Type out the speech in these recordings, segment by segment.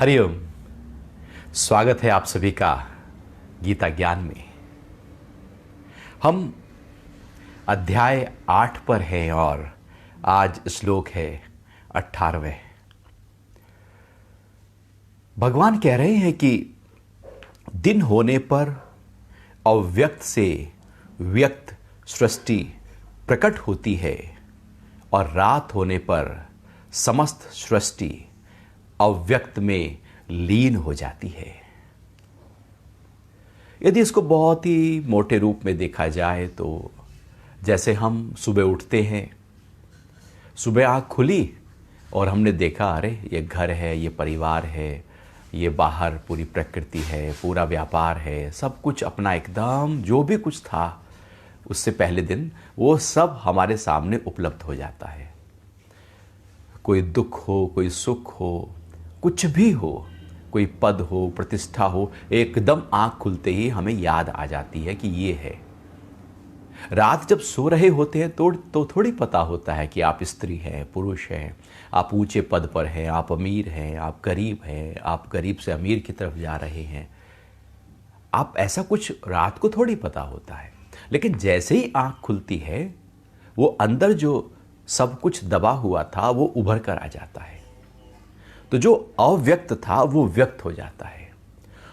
हरिओम। स्वागत है आप सभी का गीता ज्ञान में। हम अध्याय 8 पर हैं और आज श्लोक है 18वें। भगवान कह रहे हैं कि दिन होने पर अव्यक्त से व्यक्त सृष्टि प्रकट होती है और रात होने पर समस्त सृष्टि अव्यक्त में लीन हो जाती है। यदि इसको बहुत ही मोटे रूप में देखा जाए तो जैसे हम सुबह उठते हैं, सुबह आँख खुली और हमने देखा अरे ये घर है, ये परिवार है, ये बाहर पूरी प्रकृति है, पूरा व्यापार है, सब कुछ अपना एकदम जो भी कुछ था उससे पहले दिन वो सब हमारे सामने उपलब्ध हो जाता है। कोई दुख हो, कोई सुख हो, कुछ भी हो, कोई पद हो, प्रतिष्ठा हो, एकदम आंख खुलते ही हमें याद आ जाती है कि ये है। रात जब सो रहे होते हैं तो थोड़ी पता होता है कि आप स्त्री हैं, पुरुष हैं, आप ऊंचे पद पर हैं, आप अमीर हैं, आप गरीब हैं, आप गरीब से अमीर की तरफ जा रहे हैं। आप ऐसा कुछ रात को थोड़ी पता होता है। लेकिन जैसे ही आंख खुलती है वो अंदर जो सब कुछ दबा हुआ था वो उभर कर आ जाता है। तो जो अव्यक्त था वो व्यक्त हो जाता है।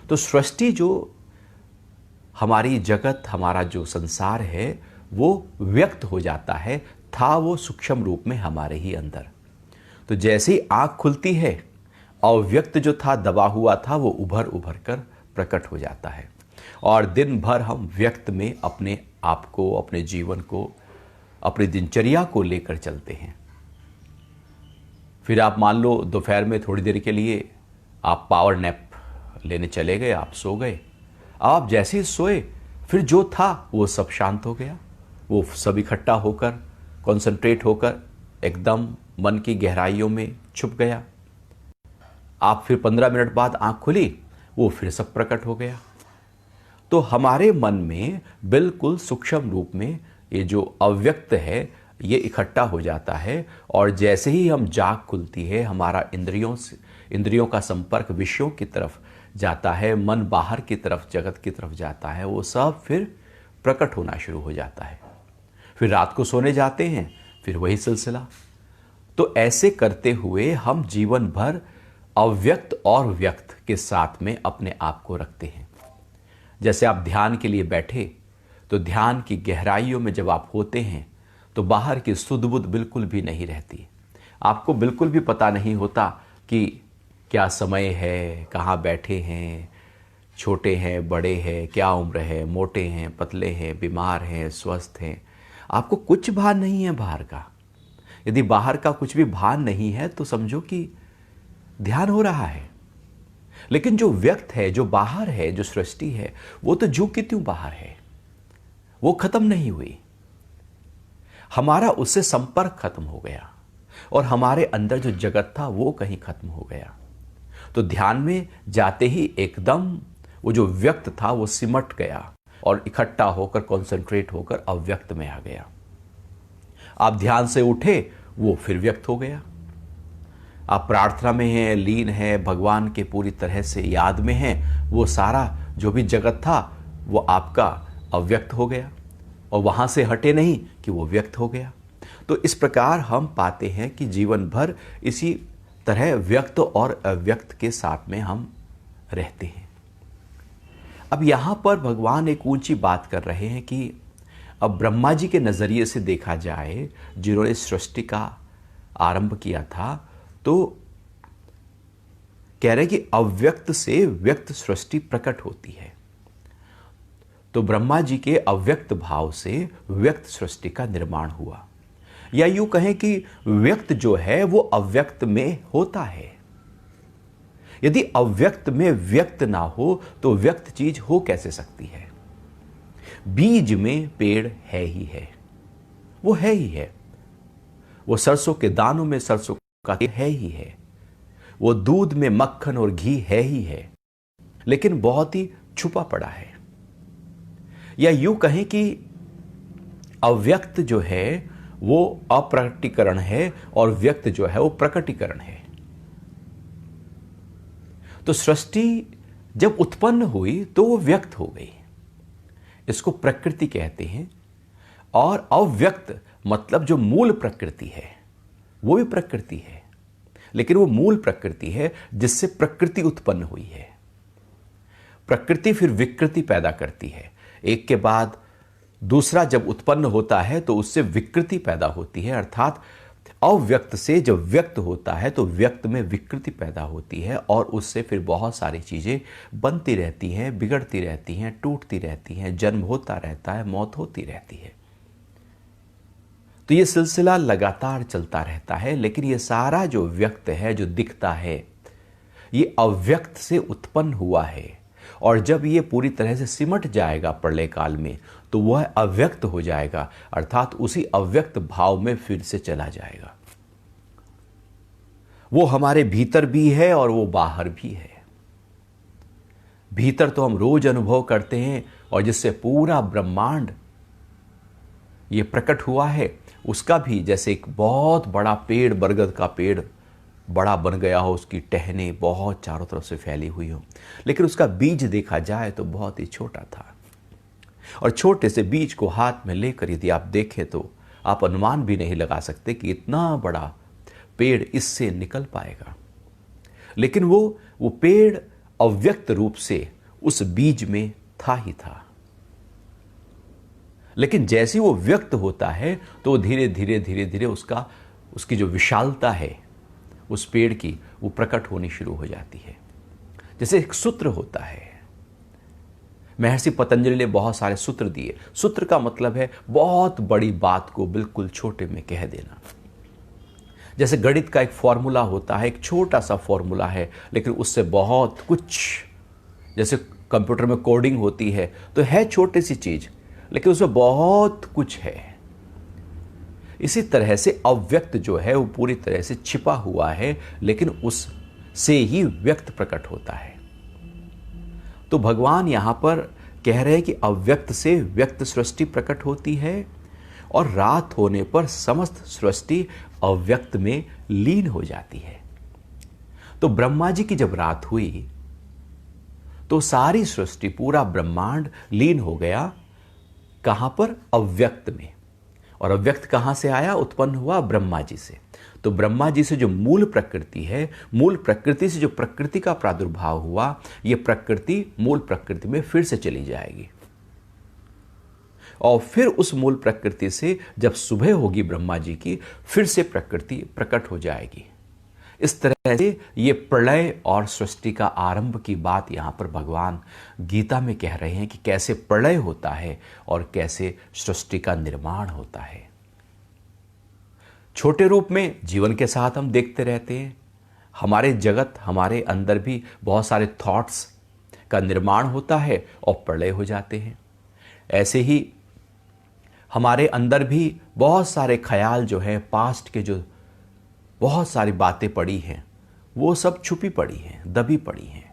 तो सृष्टि जो हमारी जगत, हमारा जो संसार है वो व्यक्त हो जाता है, था वो सूक्ष्म रूप में हमारे ही अंदर। तो जैसे ही आँख खुलती है अव्यक्त जो था, दबा हुआ था, वो उभर उभर कर प्रकट हो जाता है और दिन भर हम व्यक्त में अपने आप को, अपने जीवन को, अपनी दिनचर्या को लेकर चलते हैं। फिर आप मान लो दोपहर में थोड़ी देर के लिए आप पावर नैप लेने चले गए, आप सो गए। आप जैसे ही सोए फिर जो था वो सब शांत हो गया, वो सब इकट्ठा होकर, कॉन्सेंट्रेट होकर एकदम मन की गहराइयों में छुप गया। आप फिर 15 मिनट बाद आंख खुली, वो फिर सब प्रकट हो गया। तो हमारे मन में बिल्कुल सूक्ष्म रूप में ये जो अव्यक्त है ये इकट्ठा हो जाता है और जैसे ही हम जाग खुलती है हमारा इंद्रियों का संपर्क विषयों की तरफ जाता है, मन बाहर की तरफ, जगत की तरफ जाता है, वो सब फिर प्रकट होना शुरू हो जाता है। फिर रात को सोने जाते हैं, फिर वही सिलसिला। तो ऐसे करते हुए हम जीवन भर अव्यक्त और व्यक्त के साथ में अपने आप को रखते हैं। जैसे आप ध्यान के लिए बैठे तो ध्यान की गहराइयों में जब आप होते हैं तो बाहर की सुध बुध बिल्कुल भी नहीं रहती। आपको बिल्कुल भी पता नहीं होता कि क्या समय है, कहाँ बैठे हैं, छोटे हैं, बड़े हैं, क्या उम्र है, मोटे हैं, पतले हैं, बीमार हैं, स्वस्थ हैं। आपको कुछ भान नहीं है बाहर का। यदि बाहर का कुछ भी भान नहीं है तो समझो कि ध्यान हो रहा है। लेकिन जो व्यक्त है, जो बाहर है, जो सृष्टि है, वो तो जो कि त्यों बाहर है, वो खत्म नहीं हुई। हमारा उससे संपर्क खत्म हो गया और हमारे अंदर जो जगत था वो कहीं खत्म हो गया। तो ध्यान में जाते ही एकदम वो जो व्यक्त था वो सिमट गया और इकट्ठा होकर, कॉन्सेंट्रेट होकर अव्यक्त में आ गया। आप ध्यान से उठे, वो फिर व्यक्त हो गया। आप प्रार्थना में हैं, लीन हैं, भगवान के पूरी तरह से याद में हैं, वो सारा जो भी जगत था वो आपका अव्यक्त हो गया और वहां से हटे नहीं कि वो व्यक्त हो गया। तो इस प्रकार हम पाते हैं कि जीवन भर इसी तरह व्यक्त और अव्यक्त के साथ में हम रहते हैं। अब यहां पर भगवान एक ऊंची बात कर रहे हैं कि अब ब्रह्मा जी के नजरिए से देखा जाए, जिन्होंने सृष्टि का आरंभ किया था, तो कह रहे कि अव्यक्त से व्यक्त सृष्टि प्रकट होती है। तो ब्रह्मा जी के अव्यक्त भाव से व्यक्त सृष्टि का निर्माण हुआ, या यूं कहें कि व्यक्त जो है वो अव्यक्त में होता है। यदि अव्यक्त में व्यक्त ना हो तो व्यक्त चीज हो कैसे सकती है? बीज में पेड़ है ही है, वो है ही है। वो सरसों के दानों में सरसों का तेल है ही है। वो दूध में मक्खन और घी है ही है, लेकिन बहुत ही छुपा पड़ा है। या यूं कहें कि अव्यक्त जो है वो अप्रकटीकरण है और व्यक्त जो है वो प्रकटीकरण है। तो सृष्टि जब उत्पन्न हुई तो वो व्यक्त हो गई, इसको प्रकृति कहते हैं। और अव्यक्त मतलब जो मूल प्रकृति है वो भी प्रकृति है, लेकिन वो मूल प्रकृति है जिससे प्रकृति उत्पन्न हुई है। प्रकृति फिर विकृति पैदा करती है, एक के बाद दूसरा जब उत्पन्न होता है तो उससे विकृति पैदा होती है, अर्थात अव्यक्त से जब व्यक्त होता है तो व्यक्त में विकृति पैदा होती है और उससे फिर बहुत सारी चीजें बनती रहती हैं, बिगड़ती रहती हैं, टूटती रहती हैं, जन्म होता रहता है, मौत होती रहती है। तो ये सिलसिला लगातार चलता रहता है। लेकिन ये सारा जो व्यक्त है, जो दिखता है, ये अव्यक्त से उत्पन्न हुआ है और जब ये पूरी तरह से सिमट जाएगा प्रलय काल में तो वह अव्यक्त हो जाएगा, अर्थात उसी अव्यक्त भाव में फिर से चला जाएगा। वो हमारे भीतर भी है और वो बाहर भी है। भीतर तो हम रोज अनुभव करते हैं और जिससे पूरा ब्रह्मांड ये प्रकट हुआ है, उसका भी जैसे एक बहुत बड़ा पेड़, बरगद का पेड़ बड़ा बन गया हो, उसकी टहने बहुत चारों तरफ से फैली हुई हो, लेकिन उसका बीज देखा जाए तो बहुत ही छोटा था। और छोटे से बीज को हाथ में लेकर यदि आप देखें तो आप अनुमान भी नहीं लगा सकते कि इतना बड़ा पेड़ इससे निकल पाएगा। लेकिन वो पेड़ अव्यक्त रूप से उस बीज में था ही था। लेकिन जैसे वो व्यक्त होता है तो धीरे धीरे उसकी जो विशालता है उस पेड़ की, वो प्रकट होनी शुरू हो जाती है। जैसे एक सूत्र होता है, महर्षि पतंजलि ने बहुत सारे सूत्र दिए। सूत्र का मतलब है बहुत बड़ी बात को बिल्कुल छोटे में कह देना। जैसे गणित का एक फॉर्मूला होता है, एक छोटा सा फॉर्मूला है, लेकिन उससे बहुत कुछ, जैसे कंप्यूटर में कोडिंग होती है तो है छोटी सी चीज, लेकिन उसमें बहुत कुछ है। इसी तरह से अव्यक्त जो है वो पूरी तरह से छिपा हुआ है, लेकिन उससे ही व्यक्त प्रकट होता है। तो भगवान यहां पर कह रहे हैं कि अव्यक्त से व्यक्त सृष्टि प्रकट होती है और रात होने पर समस्त सृष्टि अव्यक्त में लीन हो जाती है। तो ब्रह्मा जी की जब रात हुई तो सारी सृष्टि, पूरा ब्रह्मांड लीन हो गया। कहां पर? अव्यक्त में। और अव्यक्त कहां से आया? उत्पन्न हुआ ब्रह्मा जी से। तो ब्रह्मा जी से जो मूल प्रकृति है, मूल प्रकृति से जो प्रकृति का प्रादुर्भाव हुआ, यह प्रकृति मूल प्रकृति में फिर से चली जाएगी और फिर उस मूल प्रकृति से जब सुबह होगी ब्रह्मा जी की, फिर से प्रकृति प्रकट हो जाएगी। इस तरह से ये प्रलय और सृष्टि का आरंभ की बात यहां पर भगवान गीता में कह रहे हैं कि कैसे प्रलय होता है और कैसे सृष्टि का निर्माण होता है। छोटे रूप में जीवन के साथ हम देखते रहते हैं। हमारे जगत, हमारे अंदर भी बहुत सारे थॉट्स का निर्माण होता है और प्रलय हो जाते हैं। ऐसे ही हमारे अंदर भी बहुत सारे ख्याल जो है, पास्ट के जो बहुत सारी बातें पड़ी हैं, वो सब छुपी पड़ी हैं, दबी पड़ी हैं।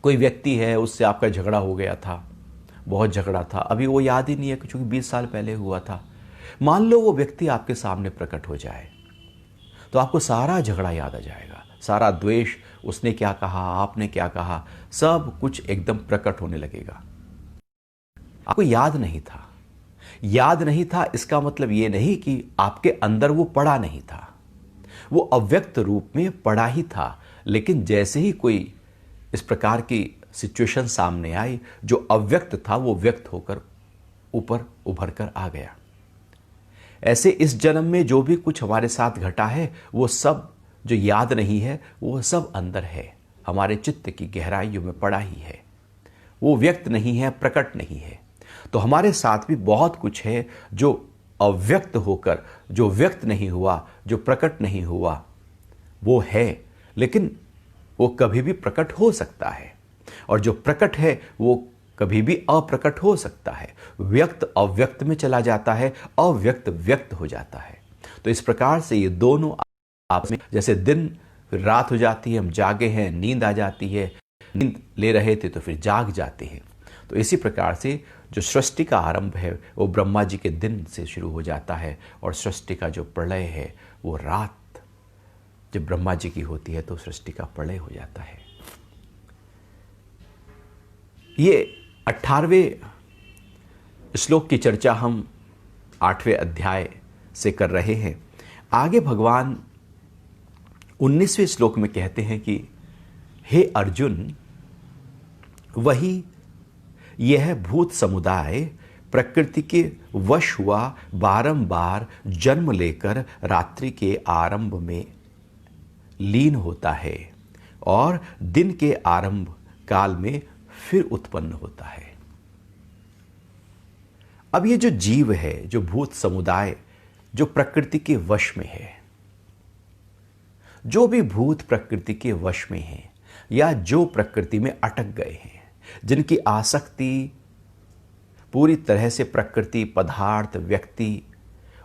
कोई व्यक्ति है, उससे आपका झगड़ा हो गया था, बहुत झगड़ा था, अभी वो याद ही नहीं है क्योंकि 20 साल पहले हुआ था। मान लो वो व्यक्ति आपके सामने प्रकट हो जाए तो आपको सारा झगड़ा याद आ जाएगा, सारा द्वेष, उसने क्या कहा, आपने क्या कहा, सब कुछ एकदम प्रकट होने लगेगा। आपको याद नहीं था। याद नहीं था इसका मतलब ये नहीं कि आपके अंदर वो पड़ा नहीं था, वो अव्यक्त रूप में पड़ा ही था। लेकिन जैसे ही कोई इस प्रकार की सिचुएशन सामने आई, जो अव्यक्त था वो व्यक्त होकर ऊपर उभर कर आ गया। ऐसे इस जन्म में जो भी कुछ हमारे साथ घटा है, वो सब जो याद नहीं है, वो सब अंदर है, हमारे चित्त की गहराइयों में पड़ा ही है। वो व्यक्त नहीं है, प्रकट नहीं है। तो हमारे साथ भी बहुत कुछ है जो अव्यक्त होकर, जो व्यक्त नहीं हुआ, जो प्रकट नहीं हुआ, वो है, लेकिन वो कभी भी प्रकट हो सकता है। और जो प्रकट है वो कभी भी अप्रकट हो सकता है। व्यक्त अव्यक्त में चला जाता है, अव्यक्त व्यक्त हो जाता है। तो इस प्रकार से ये दोनों आपस में, जैसे दिन फिर रात हो जाती है, हम जागे हैं, नींद आ जाती है, नींद ले रहे थे तो फिर जाग जाते हैं। तो इसी प्रकार से जो सृष्टि का आरंभ है वो ब्रह्मा जी के दिन से शुरू हो जाता है और सृष्टि का जो प्रलय है वो रात जब ब्रह्मा जी की होती है तो सृष्टि का प्रलय हो जाता है। ये 18वें श्लोक की चर्चा हम 8वें अध्याय से कर रहे हैं। आगे भगवान 19वें श्लोक में कहते हैं कि हे अर्जुन, वही यह भूत समुदाय प्रकृति के वश हुआ बारंबार जन्म लेकर रात्रि के आरंभ में लीन होता है और दिन के आरंभ काल में फिर उत्पन्न होता है। अब ये जो जीव है, जो भूत समुदाय, जो प्रकृति के वश में है, जो भी भूत प्रकृति के वश में है या जो प्रकृति में अटक गए हैं, जिनकी आसक्ति पूरी तरह से प्रकृति, पदार्थ, व्यक्ति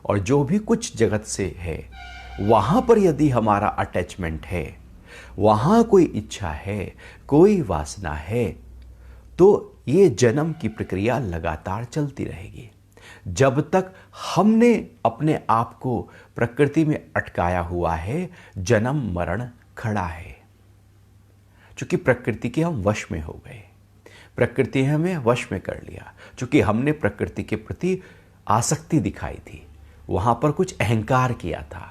और जो भी कुछ जगत से है, वहां पर यदि हमारा अटैचमेंट है, वहां कोई इच्छा है, कोई वासना है, तो ये जन्म की प्रक्रिया लगातार चलती रहेगी जब तक हमने अपने आप को प्रकृति में अटकाया हुआ है। जन्म मरण खड़ा है, क्योंकि प्रकृति के हम वश में हो गए, प्रकृति हमें वश में कर लिया। क्योंकि हमने प्रकृति के प्रति आसक्ति दिखाई थी, वहां पर कुछ अहंकार किया था,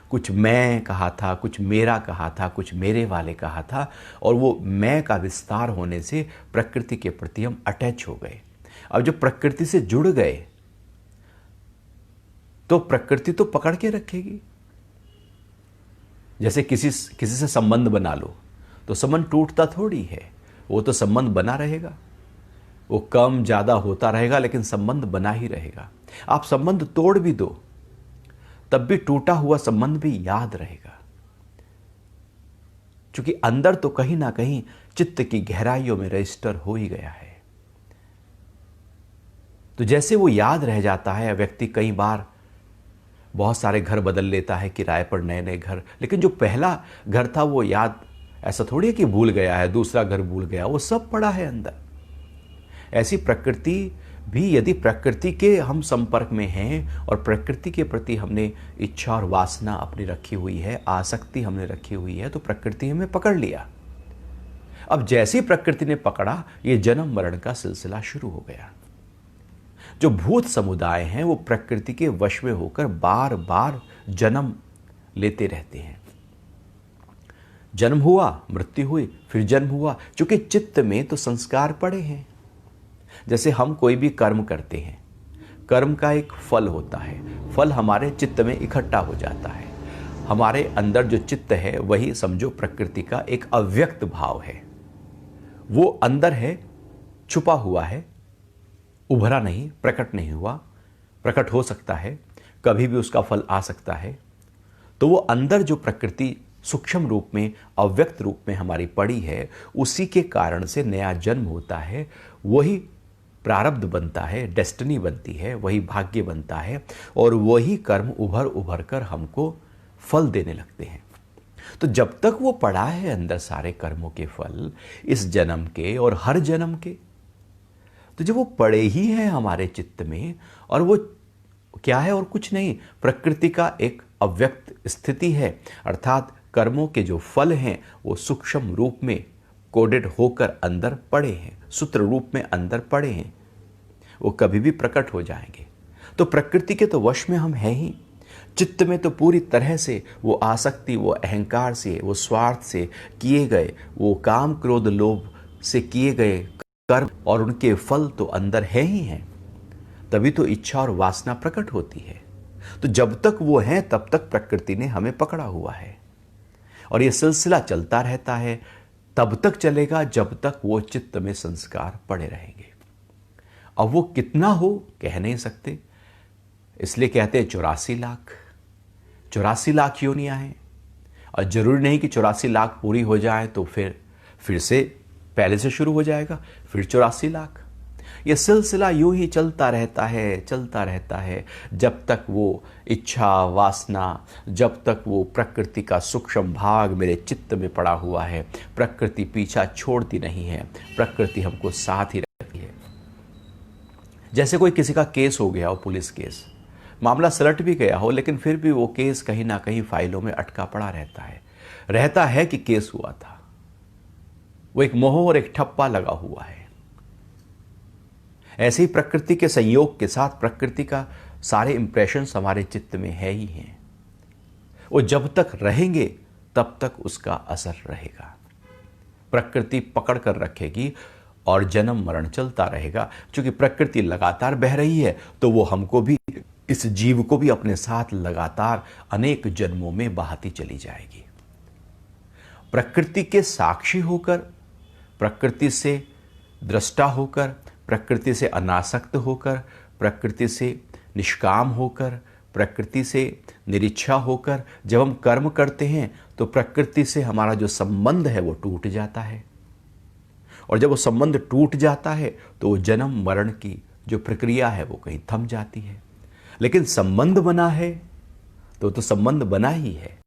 कुछ मैं कहा था, कुछ मेरा कहा था, कुछ मेरे वाले कहा था, और वो मैं का विस्तार होने से प्रकृति के प्रति हम अटैच हो गए। अब जब प्रकृति से जुड़ गए तो प्रकृति तो पकड़ के रखेगी। जैसे किसी से संबंध बना लो तो संबंध टूटता थोड़ी है, वो तो संबंध बना रहेगा, वो कम ज्यादा होता रहेगा, लेकिन संबंध बना ही रहेगा। आप संबंध तोड़ भी दो तब भी टूटा हुआ संबंध भी याद रहेगा, क्योंकि अंदर तो कहीं ना कहीं चित्त की गहराइयों में रजिस्टर हो ही गया है। तो जैसे वो याद रह जाता है, व्यक्ति कई बार बहुत सारे घर बदल लेता है, किराए पर नए नए घर, लेकिन जो पहला घर था वो याद ऐसा थोड़ी है कि भूल गया है, दूसरा घर भूल गया, वो सब पड़ा है अंदर। ऐसी प्रकृति भी यदि प्रकृति के हम संपर्क में हैं और प्रकृति के प्रति हमने इच्छा और वासना अपनी रखी हुई है, आसक्ति हमने रखी हुई है, तो प्रकृति हमें पकड़ लिया। अब जैसी प्रकृति ने पकड़ा, ये जन्म मरण का सिलसिला शुरू हो गया। जो भूत समुदाय हैं वो प्रकृति के वश में होकर बार बार जन्म लेते रहते हैं। जन्म हुआ, मृत्यु हुई, फिर जन्म हुआ, क्योंकि चित्त में तो संस्कार पड़े हैं। जैसे हम कोई भी कर्म करते हैं, कर्म का एक फल होता है, फल हमारे चित्त में इकट्ठा हो जाता है। हमारे अंदर जो चित्त है वही समझो प्रकृति का एक अव्यक्त भाव है, वो अंदर है, छुपा हुआ है, उभरा नहीं, प्रकट नहीं हुआ, प्रकट हो सकता है, कभी भी उसका फल आ सकता है। तो वो अंदर जो प्रकृति सूक्ष्म रूप में, अव्यक्त रूप में हमारी पड़ी है, उसी के कारण से नया जन्म होता है, वही प्रारब्ध बनता है, डेस्टिनी बनती है, वही भाग्य बनता है, और वही कर्म उभर उभर कर हमको फल देने लगते हैं। तो जब तक वो पड़ा है अंदर सारे कर्मों के फल, इस जन्म के और हर जन्म के, तो जब वो पड़े ही हैं हमारे चित्त में, और वो क्या है और कुछ नहीं, प्रकृति का एक अव्यक्त स्थिति है, अर्थात कर्मों के जो फल हैं वो सूक्ष्म रूप में कोडेड होकर अंदर पड़े हैं, सूत्र रूप में अंदर पड़े हैं, वो कभी भी प्रकट हो जाएंगे। तो प्रकृति के तो वश में हम हैं ही। चित्त में तो पूरी तरह से वो आसक्ति, वो अहंकार से, वो स्वार्थ से किए गए, वो काम क्रोध लोभ से किए गए कर्म और उनके फल तो अंदर है ही हैं, तभी तो इच्छा और वासना प्रकट होती है। तो जब तक वो है तब तक प्रकृति ने हमें पकड़ा हुआ है, और ये सिलसिला चलता रहता है, तब तक चलेगा जब तक वो चित्त में संस्कार पड़े रहेंगे। अब वो कितना हो कह नहीं सकते, इसलिए कहते हैं 84 लाख योनियां हैं, और जरूरी नहीं कि 84 लाख पूरी हो जाए तो फिर से पहले से शुरू हो जाएगा, फिर 84 लाख। यह सिलसिला यूं ही चलता रहता है जब तक वो इच्छा वासना, जब तक वो प्रकृति का सूक्ष्म भाग मेरे चित्त में पड़ा हुआ है। प्रकृति पीछा छोड़ती नहीं है, प्रकृति हमको साथ ही रखती है। जैसे कोई किसी का केस हो गया हो, पुलिस केस, मामला सलट भी गया हो, लेकिन फिर भी वो केस कहीं ना कहीं फाइलों में अटका पड़ा रहता है कि केस हुआ था। वो एक मोह और एक ठप्पा लगा हुआ है, ऐसे ही प्रकृति के संयोग के साथ प्रकृति का सारे इंप्रेशंस हमारे चित्त में है ही हैं। वो जब तक रहेंगे तब तक उसका असर रहेगा। प्रकृति पकड़ कर रखेगी और जन्म मरण चलता रहेगा। क्योंकि प्रकृति लगातार बह रही है तो वो हमको भी, इस जीव को भी अपने साथ लगातार अनेक जन्मों में बहाती चली जाएगी। प्रकृति के साक्षी होकर, प्रकृति से दृष्टा होकर, प्रकृति से अनासक्त होकर, प्रकृति से निष्काम होकर, प्रकृति से निरीच्छा होकर जब हम कर्म करते हैं तो प्रकृति से हमारा जो संबंध है वो टूट जाता है। और जब वो संबंध टूट जाता है तो वो जन्म मरण की जो प्रक्रिया है वो कहीं थम जाती है। लेकिन संबंध बना है तो संबंध बना ही है।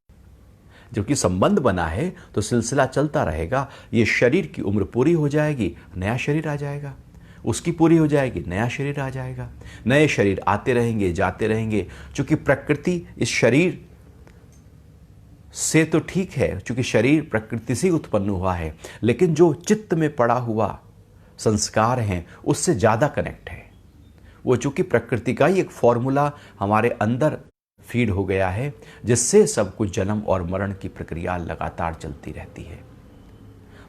जबकि संबंध बना है तो सिलसिला चलता रहेगा। ये शरीर की उम्र पूरी हो जाएगी, नया शरीर आ जाएगा, उसकी पूरी हो जाएगी, नया शरीर आ जाएगा, नए शरीर आते रहेंगे, जाते रहेंगे। क्योंकि प्रकृति इस शरीर से तो ठीक है, क्योंकि शरीर प्रकृति से उत्पन्न हुआ है, लेकिन जो चित्त में पड़ा हुआ संस्कार हैं उससे ज़्यादा कनेक्ट है वो। चूंकि प्रकृति का ही एक फॉर्मूला हमारे अंदर फीड हो गया है, जिससे सब कुछ जन्म और मरण की प्रक्रिया लगातार चलती रहती है।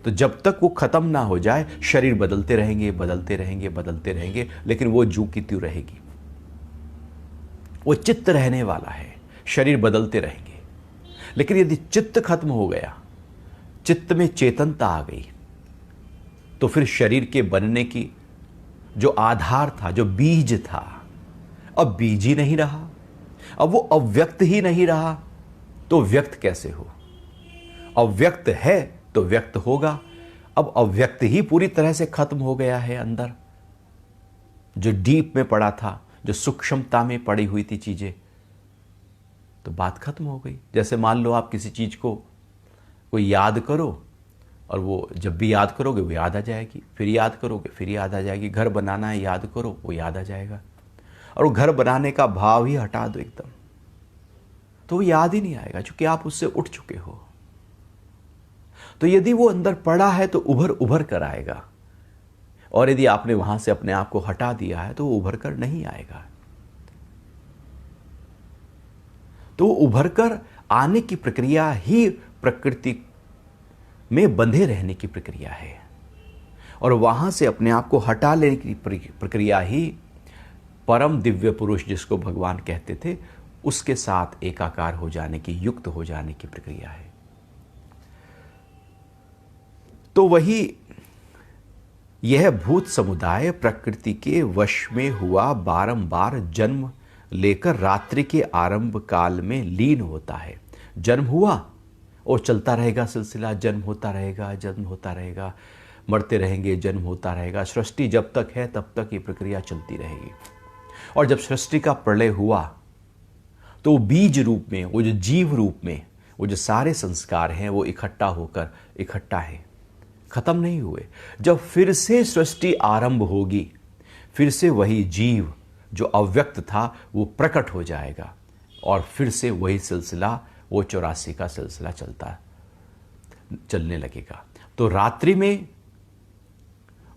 तो जब तक वो खत्म ना हो जाए, शरीर बदलते रहेंगे, बदलते रहेंगे, बदलते रहेंगे, लेकिन वो जू की त्यों रहेगी। वो चित्त रहने वाला है, शरीर बदलते रहेंगे। लेकिन यदि चित्त खत्म हो गया, चित्त में चेतनता आ गई, तो फिर शरीर के बनने की जो आधार था, जो बीज था, अब बीज ही नहीं रहा। अब वो अव्यक्त ही नहीं रहा तो व्यक्त कैसे हो? अव्यक्त है तो व्यक्त होगा। अब अव्यक्त ही पूरी तरह से खत्म हो गया है अंदर, जो डीप में पड़ा था, जो सूक्ष्मता में पड़ी हुई थी चीजें, तो बात खत्म हो गई। जैसे मान लो आप किसी चीज को कोई याद करो और वो जब भी याद करोगे वो याद आ जाएगी, फिर याद करोगे फिर याद आ जाएगी। घर बनाना है, याद करो वो याद आ जाएगा। और वो घर बनाने का भाव ही हटा दो एकदम, तो वो याद ही नहीं आएगा, क्योंकि आप उससे उठ चुके हो। तो यदि वो अंदर पड़ा है तो उभर उभर कर आएगा, और यदि आपने वहां से अपने आप को हटा दिया है तो वो उभर कर नहीं आएगा। तो उभर कर आने की प्रक्रिया ही प्रकृति में बंधे रहने की प्रक्रिया है, और वहां से अपने आप को हटा लेने की प्रक्रिया ही परम दिव्य पुरुष, जिसको भगवान कहते थे, उसके साथ एकाकार हो जाने की, युक्त हो जाने की प्रक्रिया है। तो वही यह भूत समुदाय प्रकृति के वश में हुआ बारंबार जन्म लेकर रात्रि के आरंभ काल में लीन होता है। जन्म हुआ और चलता रहेगा सिलसिला, जन्म होता रहेगा, जन्म होता रहेगा, मरते रहेंगे, जन्म होता रहेगा। सृष्टि जब तक है तब तक ये प्रक्रिया चलती रहेगी। और जब सृष्टि का प्रलय हुआ तो वो बीज रूप में, वो जो जीव रूप में, वो जो सारे संस्कार हैं वो इकट्ठा होकर इकट्ठा है, खत्म नहीं हुए। जब फिर से सृष्टि आरंभ होगी, फिर से वही जीव जो अव्यक्त था वो प्रकट हो जाएगा, और फिर से वही सिलसिला, वो 84 का सिलसिला चलने लगेगा। तो रात्रि में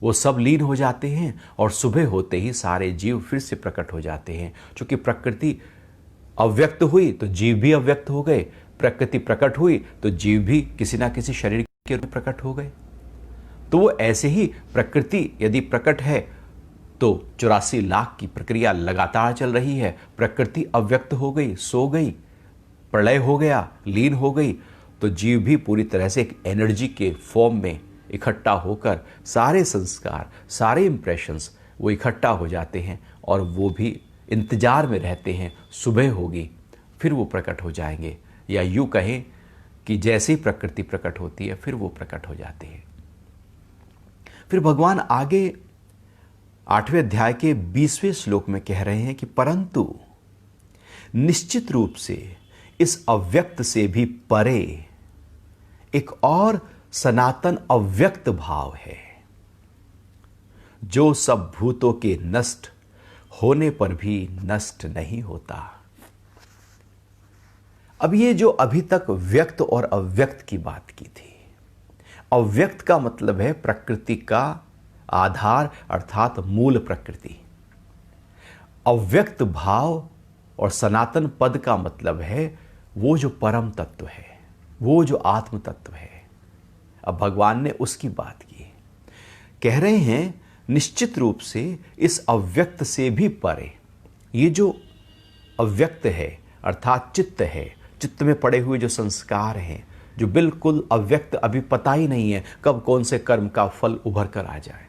वो सब लीन हो जाते हैं और सुबह होते ही सारे जीव फिर से प्रकट हो जाते हैं। क्योंकि प्रकृति अव्यक्त हुई तो जीव भी अव्यक्त हो गए, प्रकृति प्रकट हुई तो जीव भी किसी ना किसी शरीर के रूप में प्रकट हो गए। तो वो ऐसे ही प्रकृति यदि प्रकट है तो 84 लाख की प्रक्रिया लगातार चल रही है। प्रकृति अव्यक्त हो गई, सो गई, प्रलय हो गया, लीन हो गई, तो जीव भी पूरी तरह से एक एनर्जी के फॉर्म में इकट्ठा होकर सारे संस्कार, सारे इंप्रेशंस वो इकट्ठा हो जाते हैं, और वो भी इंतजार में रहते हैं सुबह होगी फिर वो प्रकट हो जाएंगे। या यूं कहें कि जैसे ही प्रकृति प्रकट होती है फिर वो प्रकट हो जाते हैं। फिर भगवान आगे 8वें अध्याय के 20वें श्लोक में कह रहे हैं कि परंतु निश्चित रूप से इस अव्यक्त से भी परे एक और सनातन अव्यक्त भाव है, जो सब भूतों के नष्ट होने पर भी नष्ट नहीं होता। अब ये जो अभी तक व्यक्त और अव्यक्त की बात की थी, अव्यक्त का मतलब है प्रकृति का आधार अर्थात मूल प्रकृति। अव्यक्त भाव और सनातन पद का मतलब है वो जो परम तत्व है, वो जो आत्म तत्व है। अब भगवान ने उसकी बात की, कह रहे हैं निश्चित रूप से इस अव्यक्त से भी परे, ये जो अव्यक्त है अर्थात चित्त है, चित्त में पड़े हुए जो संस्कार हैं, जो बिल्कुल अव्यक्त, अभी पता ही नहीं है कब कौन से कर्म का फल उभर कर आ जाए।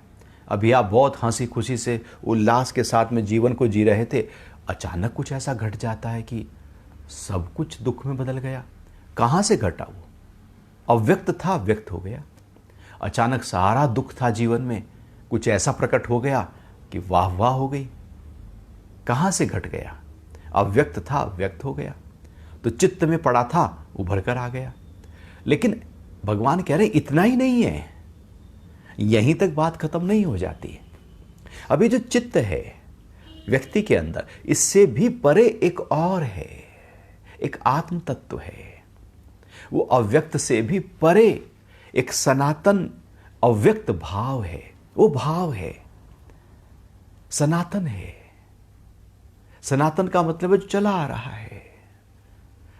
अभी आप बहुत हंसी खुशी से उल्लास के साथ में जीवन को जी रहे थे, अचानक कुछ ऐसा घट जाता है कि सब कुछ दुख में बदल गया। कहाँ से घटा? वो अव्यक्त था, व्यक्त हो गया। अचानक सारा दुख था जीवन में, कुछ ऐसा प्रकट हो गया कि वाह वाह हो गई। कहाँ से घट गया? अव्यक्त था, व्यक्त हो गया। तो चित्त में पड़ा था, उभर कर आ गया। लेकिन भगवान कह रहे इतना ही नहीं है, यहीं तक बात खत्म नहीं हो जाती। अभी जो चित्त है व्यक्ति के अंदर, इससे भी परे एक और है, एक आत्म तत्व है। वो अव्यक्त से भी परे एक सनातन अव्यक्त भाव है। वो भाव है, सनातन है। सनातन का मतलब है जो चला आ रहा है।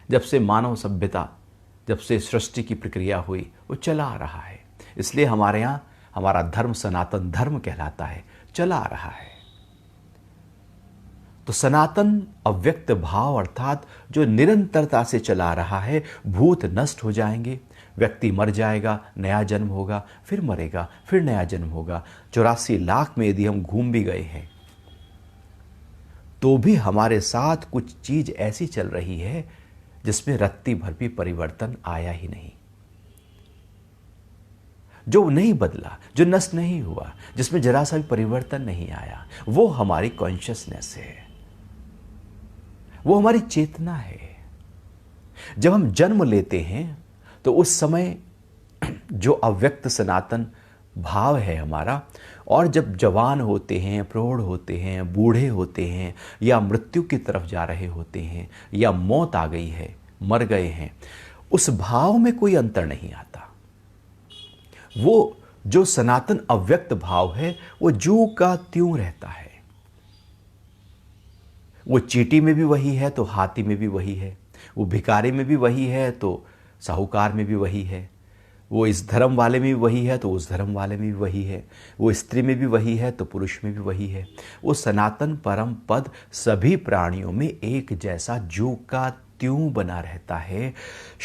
जब से मानव सभ्यता, जब से सृष्टि की प्रक्रिया हुई, वो चला आ रहा है। इसलिए हमारे यहाँ हमारा धर्म सनातन धर्म कहलाता है, चला आ रहा है। तो सनातन अव्यक्त भाव अर्थात जो निरंतरता से चला रहा है, भूत नष्ट हो जाएंगे, व्यक्ति मर जाएगा, नया जन्म होगा, फिर मरेगा, फिर नया जन्म होगा। 84 लाख में यदि हम घूम भी गए हैं तो भी हमारे साथ कुछ चीज ऐसी चल रही है जिसमें रत्ती भर भी परिवर्तन आया ही नहीं, जो नहीं बदला, जो नष्ट नहीं हुआ, जिसमें जरा सा भी परिवर्तन नहीं आया, वो हमारी कॉन्शियसनेस है, वो हमारी चेतना है। जब हम जन्म लेते हैं तो उस समय जो अव्यक्त सनातन भाव है हमारा, और जब जवान होते हैं, प्रौढ़ होते हैं, बूढ़े होते हैं, या मृत्यु की तरफ जा रहे होते हैं, या मौत आ गई है, मर गए हैं, उस भाव में कोई अंतर नहीं आता। वो जो सनातन अव्यक्त भाव है वो जू का त्यों रहता है। वो चींटी में भी वही है तो हाथी में भी वही है, वो भिखारी में भी वही है तो साहूकार में भी वही है, वो इस धर्म वाले में भी वही है तो उस धर्म वाले में भी वही है, वो स्त्री में भी वही है तो पुरुष में भी वही है। वो सनातन परम पद सभी प्राणियों में एक जैसा जू का त्यों बना रहता है।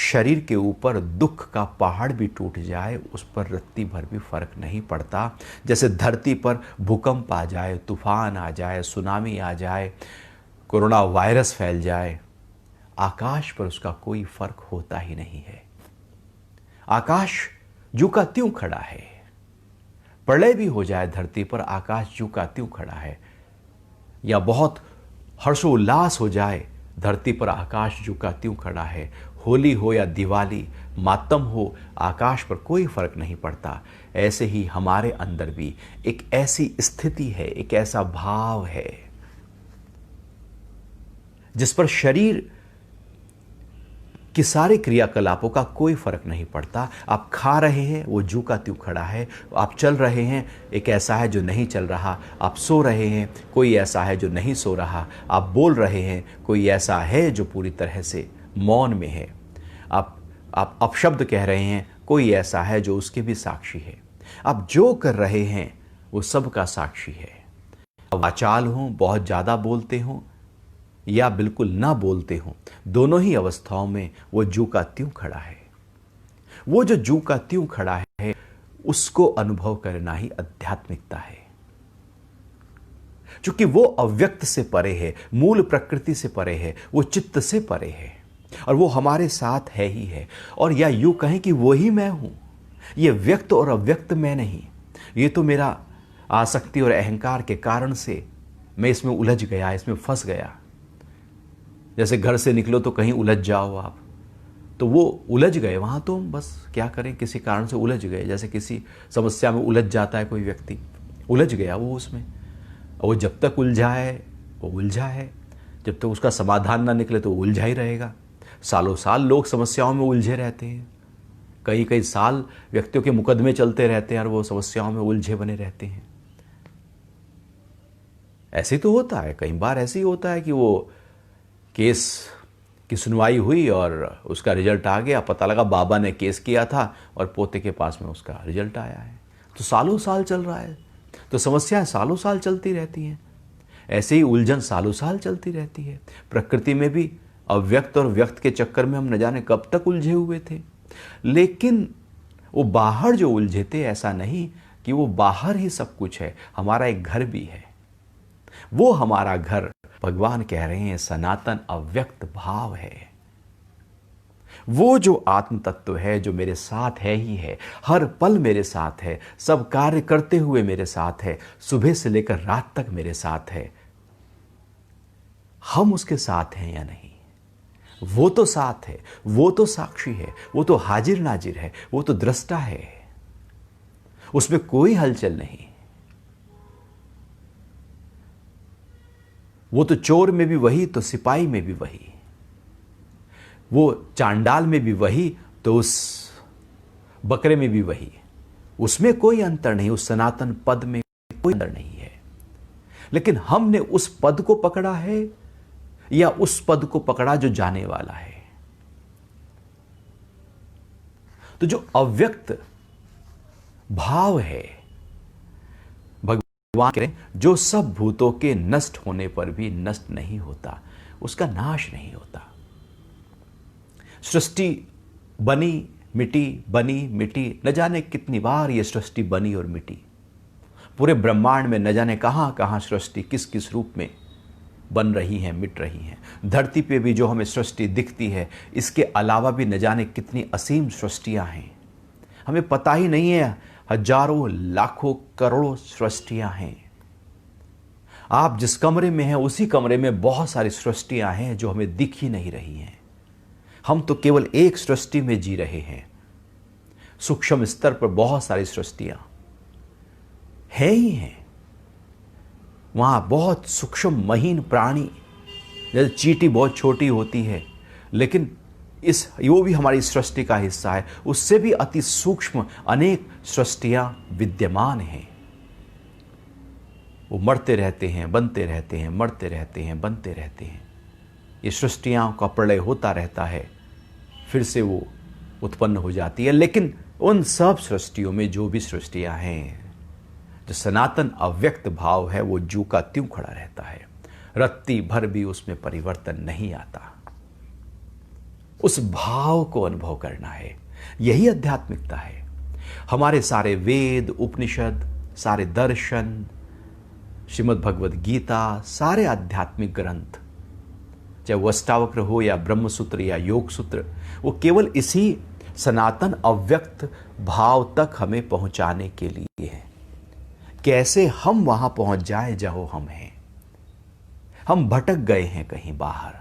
शरीर के ऊपर दुख का पहाड़ भी टूट जाए, उस पर रत्ती भर भी फर्क नहीं पड़ता। जैसे धरती पर भूकंप आ जाए, तूफान आ जाए, सुनामी आ जाए, कोरोना वायरस फैल जाए, आकाश पर उसका कोई फर्क होता ही नहीं है। आकाश जू का त्यों खड़ा है। प्रलय भी हो जाए धरती पर, आकाश जू का त्यों खड़ा है। या बहुत हर्षोल्लास हो जाए धरती पर, आकाश जू का त्यों खड़ा है। होली हो या दिवाली, मातम हो, आकाश पर कोई फर्क नहीं पड़ता। ऐसे ही हमारे अंदर भी एक ऐसी स्थिति है, एक ऐसा भाव है जिस पर शरीर कि सारे क्रियाकलापों का कोई फर्क नहीं पड़ता। आप खा रहे हैं, वो जू का त्यों खड़ा है। आप चल रहे हैं, एक ऐसा है जो नहीं चल रहा। आप सो रहे हैं, कोई ऐसा है जो नहीं सो रहा। आप बोल रहे हैं, कोई ऐसा है जो पूरी तरह से मौन में है। आप अपशब्द कह रहे हैं, कोई ऐसा है जो उसके भी साक्षी है। आप जो कर रहे हैं वो सब का साक्षी है। वाचाल हों, बहुत ज़्यादा बोलते हों, या बिल्कुल ना बोलते हों, दोनों ही अवस्थाओं में वो जू का त्यों खड़ा है। वो जो जू का त्यों खड़ा है, उसको अनुभव करना ही आध्यात्मिकता है। क्योंकि वो अव्यक्त से परे है, मूल प्रकृति से परे है, वो चित्त से परे है, और वो हमारे साथ है ही है। और या यूं कहें कि वो ही मैं हूं। ये व्यक्त और अव्यक्त मैं नहीं, ये तो मेरा आसक्ति और अहंकार के कारण से मैं इसमें उलझ गया, इसमें फंस गया। जैसे घर से निकलो तो कहीं उलझ जाओ आप, तो वो उलझ गए वहाँ, तो बस क्या करें, किसी कारण से उलझ गए। जैसे किसी समस्या में उलझ जाता है कोई व्यक्ति, उलझ गया वो उसमें, और वो जब तक उलझा है वो उलझा है, जब तक उसका समाधान ना निकले तो उलझा ही रहेगा। सालों साल लोग समस्याओं में उलझे रहते हैं, कई कई साल व्यक्तियों के मुकदमे चलते रहते हैं और वो समस्याओं में उलझे बने रहते हैं। ऐसे तो होता है, कई बार ऐसे ही होता है कि वो केस की सुनवाई हुई और उसका रिजल्ट आ गया, पता लगा बाबा ने केस किया था और पोते के पास में उसका रिजल्ट आया है। तो सालों साल चल रहा है, तो समस्याएं सालों साल चलती रहती हैं। ऐसे ही उलझन सालों साल चलती रहती है। प्रकृति में भी अव्यक्त और व्यक्त के चक्कर में हम न जाने कब तक उलझे हुए थे। लेकिन वो बाहर जो उलझे थे, ऐसा नहीं कि वो बाहर ही सब कुछ है, हमारा एक घर भी है। वो हमारा घर, भगवान कह रहे हैं, सनातन अव्यक्त भाव है। वो जो आत्म तत्व है जो मेरे साथ है ही है, हर पल मेरे साथ है, सब कार्य करते हुए मेरे साथ है, सुबह से लेकर रात तक मेरे साथ है। हम उसके साथ हैं या नहीं? वो तो साथ है, वो तो साक्षी है, वो तो हाजिर नाजिर है, वो तो दृष्टा है, उसमें कोई हलचल नहीं। वो तो चोर में भी वही, तो सिपाही में भी वही, वो चांडाल में भी वही, तो उस बकरे में भी वही। उसमें कोई अंतर नहीं, उस सनातन पद में कोई अंतर नहीं है। लेकिन हमने उस पद को पकड़ा है या उस पद को पकड़ा जो जाने वाला है? तो जो अव्यक्त भाव है, भगवान कह रहे हैं, जो सब भूतों के नष्ट होने पर भी नष्ट नहीं होता, उसका नाश नहीं होता। सृष्टि बनी मिटी, बनी मिटी, न जाने कितनी बार ये सृष्टि बनी और मिटी। पूरे ब्रह्मांड में न जाने कहां कहां सृष्टि किस किस रूप में बन रही हैं, मिट रही हैं। धरती पे भी जो हमें सृष्टि दिखती है, इसके अलावा भी न जाने कितनी असीम सृष्टियां हैं, हमें पता ही नहीं है। हजारों लाखों करोड़ों सृष्टियां हैं। आप जिस कमरे में हैं उसी कमरे में बहुत सारी सृष्टियां हैं जो हमें दिख ही नहीं रही हैं। हम तो केवल एक सृष्टि में जी रहे हैं। सूक्ष्म स्तर पर बहुत सारी सृष्टियां है ही हैं। वहां बहुत सूक्ष्म महीन प्राणी, जैसे चींटी बहुत छोटी होती है, लेकिन वो भी हमारी सृष्टि का हिस्सा है। उससे भी अति सूक्ष्म अनेक सृष्टियां विद्यमान हैं। वो मरते रहते हैं, बनते रहते हैं, मरते रहते हैं, बनते रहते हैं। ये सृष्टियां का प्रलय होता रहता है, फिर से वो उत्पन्न हो जाती है। लेकिन उन सब सृष्टियों में जो भी सृष्टियां हैं, जो सनातन अव्यक्त भाव है, वो जू का त्यों खड़ा रहता है। रत्ती भर भी उसमें परिवर्तन नहीं आता। उस भाव को अनुभव करना है, यही आध्यात्मिकता है। हमारे सारे वेद, उपनिषद, सारे दर्शन, श्रीमद् भगवद गीता, सारे आध्यात्मिक ग्रंथ, चाहे वो अष्टावक्र हो या ब्रह्मसूत्र या योग सूत्र, वो केवल इसी सनातन अव्यक्त भाव तक हमें पहुंचाने के लिए है। कैसे हम वहां पहुंच जाए जहां हम हैं। हम भटक गए हैं कहीं बाहर।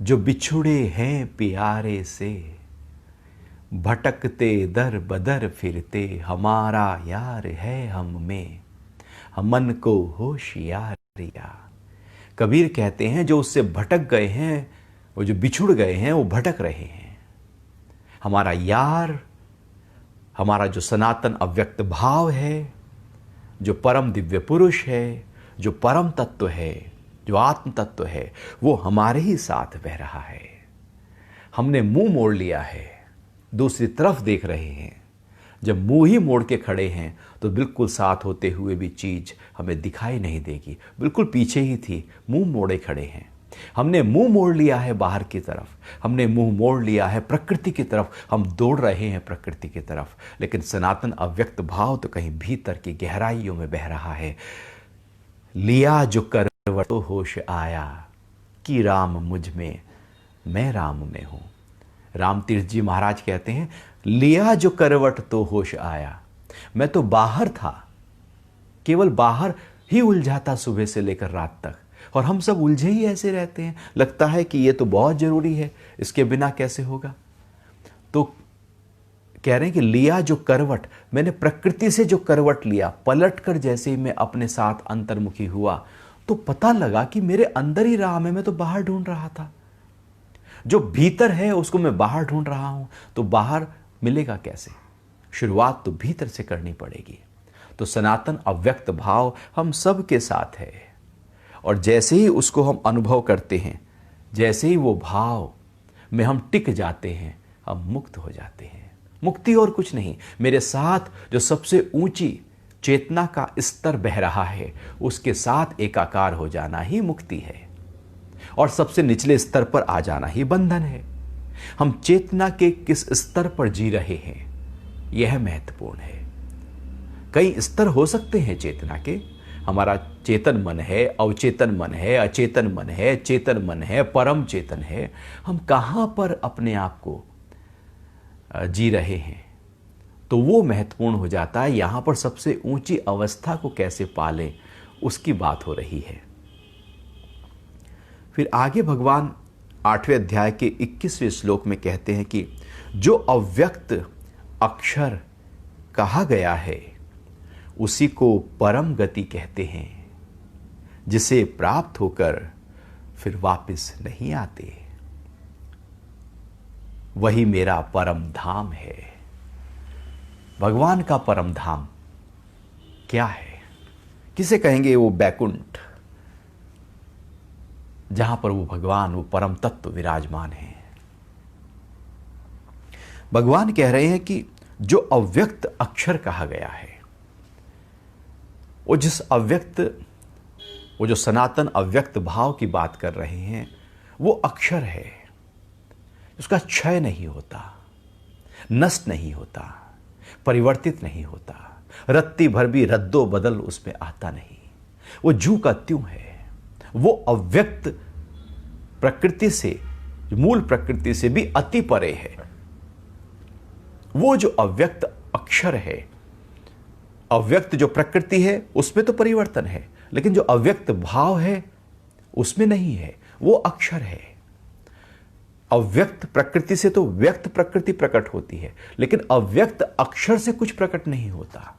जो बिछुड़े हैं प्यारे से, भटकते दर बदर फिरते, हमारा यार है हम में, हम मन को होशियारिया। कबीर कहते हैं जो उससे भटक गए हैं, वो जो बिछुड़ गए हैं, वो भटक रहे हैं। हमारा यार, हमारा जो सनातन अव्यक्त भाव है, जो परम दिव्य पुरुष है, जो परम तत्व है, जो आत्म तत्व है, वो हमारे ही साथ बह रहा है। हमने मुंह मोड़ लिया है, दूसरी तरफ देख रहे हैं। जब मुंह ही मोड़ के खड़े हैं तो बिल्कुल साथ होते हुए भी चीज हमें दिखाई नहीं देगी, बिल्कुल पीछे ही थी, मुंह मोड़े खड़े हैं। हमने मुंह मोड़ लिया है बाहर की तरफ, हमने मुंह मोड़ लिया है प्रकृति की तरफ, हम दौड़ रहे हैं प्रकृति की तरफ। लेकिन सनातन अव्यक्त भाव तो कहीं भीतर की गहराइयों में बह रहा है। लिया जो करवट तो होश आया, कि राम मुझ में, मैं राम में हूं। राम तीर्थ जी महाराज कहते हैं, लिया जो करवट तो होश आया। मैं तो बाहर था, केवल बाहर ही उलझा था सुबह से लेकर रात तक, और हम सब उलझे ही ऐसे रहते हैं। लगता है कि ये तो बहुत जरूरी है, इसके बिना कैसे होगा। तो कह रहे हैं कि लिया जो करवट, मैंने प्रकृति से जो करवट लिया, पलट कर जैसे ही मैं अपने साथ अंतर्मुखी हुआ तो पता लगा कि मेरे अंदर ही राम है, मैं तो बाहर ढूंढ रहा था। जो भीतर है उसको मैं बाहर ढूंढ रहा हूं, तो बाहर मिलेगा कैसे? शुरुआत तो भीतर से करनी पड़ेगी। तो सनातन अव्यक्त भाव हम सब के साथ है, और जैसे ही उसको हम अनुभव करते हैं, जैसे ही वो भाव में हम टिक जाते हैं, हम मुक्त हो जाते हैं। मुक्ति और कुछ नहीं, मेरे साथ जो सबसे ऊंची चेतना का स्तर बह रहा है उसके साथ एकाकार हो जाना ही मुक्ति है, और सबसे निचले स्तर पर आ जाना ही बंधन है। हम चेतना के किस स्तर पर जी रहे हैं, यह महत्वपूर्ण है। कई स्तर हो सकते हैं चेतना के। हमारा चेतन मन है, अवचेतन मन है, अचेतन मन है, चेतन मन है, परम चेतन है। हम कहां पर अपने आप को जी रहे हैं, तो वो महत्वपूर्ण हो जाता है। यहां पर सबसे ऊंची अवस्था को कैसे पालें, उसकी बात हो रही है। फिर आगे भगवान 8वें अध्याय के 21वें श्लोक में कहते हैं कि जो अव्यक्त अक्षर कहा गया है उसी को परम गति कहते हैं, जिसे प्राप्त होकर फिर वापस नहीं आते। वही मेरा परम धाम है। भगवान का परम धाम क्या है? किसे कहेंगे? वो बैकुंठ, जहां पर वो भगवान, वो परम तत्व विराजमान है। भगवान कह रहे हैं कि जो अव्यक्त अक्षर कहा गया है, वो जिस अव्यक्त, वो जो सनातन अव्यक्त भाव की बात कर रहे हैं, वो अक्षर है। उसका क्षय नहीं होता, नष्ट नहीं होता, परिवर्तित नहीं होता, रत्ती भर भी रद्दो बदल उसमें आता नहीं। वो जू का त्यों है। वो अव्यक्त प्रकृति से, मूल प्रकृति से भी अति परे है। वो जो अव्यक्त अक्षर है, अव्यक्त जो प्रकृति है उसमें तो परिवर्तन है, लेकिन जो अव्यक्त भाव है उसमें नहीं है। वो अक्षर है। अव्यक्त प्रकृति से तो व्यक्त प्रकृति प्रकट होती है, लेकिन अव्यक्त अक्षर से कुछ प्रकट नहीं होता।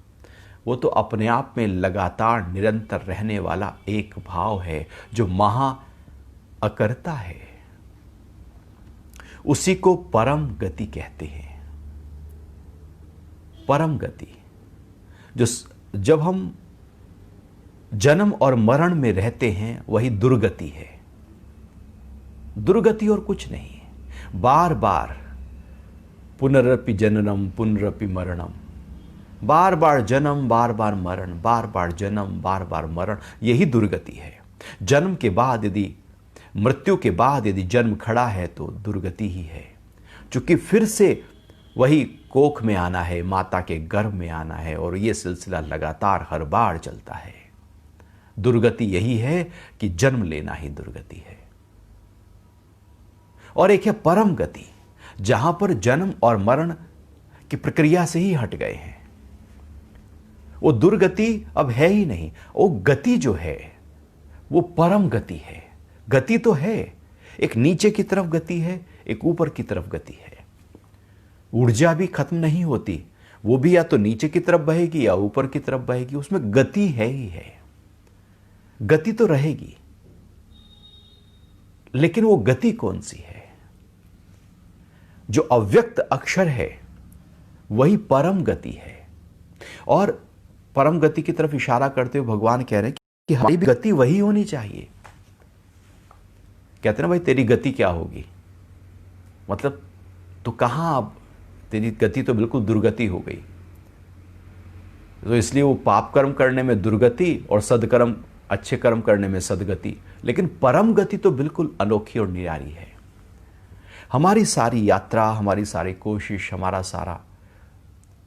वो तो अपने आप में लगातार निरंतर रहने वाला एक भाव है जो महा अकर्ता है। उसी को परम गति कहते हैं। परम गति जो जब हम जन्म और मरण में रहते हैं, वही दुर्गति है। दुर्गति और कुछ नहीं है। बार बार पुनरपि जननम पुनरपि मरणम, बार बार जन्म, बार बार मरण, बार बार जन्म, बार बार मरण, यही दुर्गति है। जन्म के बाद यदि, मृत्यु के बाद यदि जन्म खड़ा है तो दुर्गति ही है, क्योंकि फिर से वही कोख में आना है, माता के गर्भ में आना है, और यह सिलसिला लगातार हर बार चलता है। दुर्गति यही है कि जन्म लेना ही दुर्गति है। और एक है परम गति, जहां पर जन्म और मरण की प्रक्रिया से ही हट गए हैं। वो दुर्गति अब है ही नहीं। वो गति जो है वो परम गति है। गति तो है, एक नीचे की तरफ गति है, एक ऊपर की तरफ गति है। ऊर्जा भी खत्म नहीं होती, वो भी या तो नीचे की तरफ बहेगी या ऊपर की तरफ बहेगी, उसमें गति है ही है। गति तो रहेगी, लेकिन वो गति कौन सी है? जो अव्यक्त अक्षर है वही परम गति है। और परम गति की तरफ इशारा करते हुए भगवान कह रहे हैं कि हमारी भी गति वही होनी चाहिए। कहते हैं ना, भाई तेरी गति क्या होगी? मतलब तो कहां, अब तेरी गति तो बिल्कुल दुर्गति हो गई। तो इसलिए वो पाप कर्म करने में दुर्गति और सदकर्म, अच्छे कर्म करने में सदगति, लेकिन परम गति तो बिल्कुल अनोखी और निराली है। हमारी सारी यात्रा, हमारी सारी कोशिश, हमारा सारा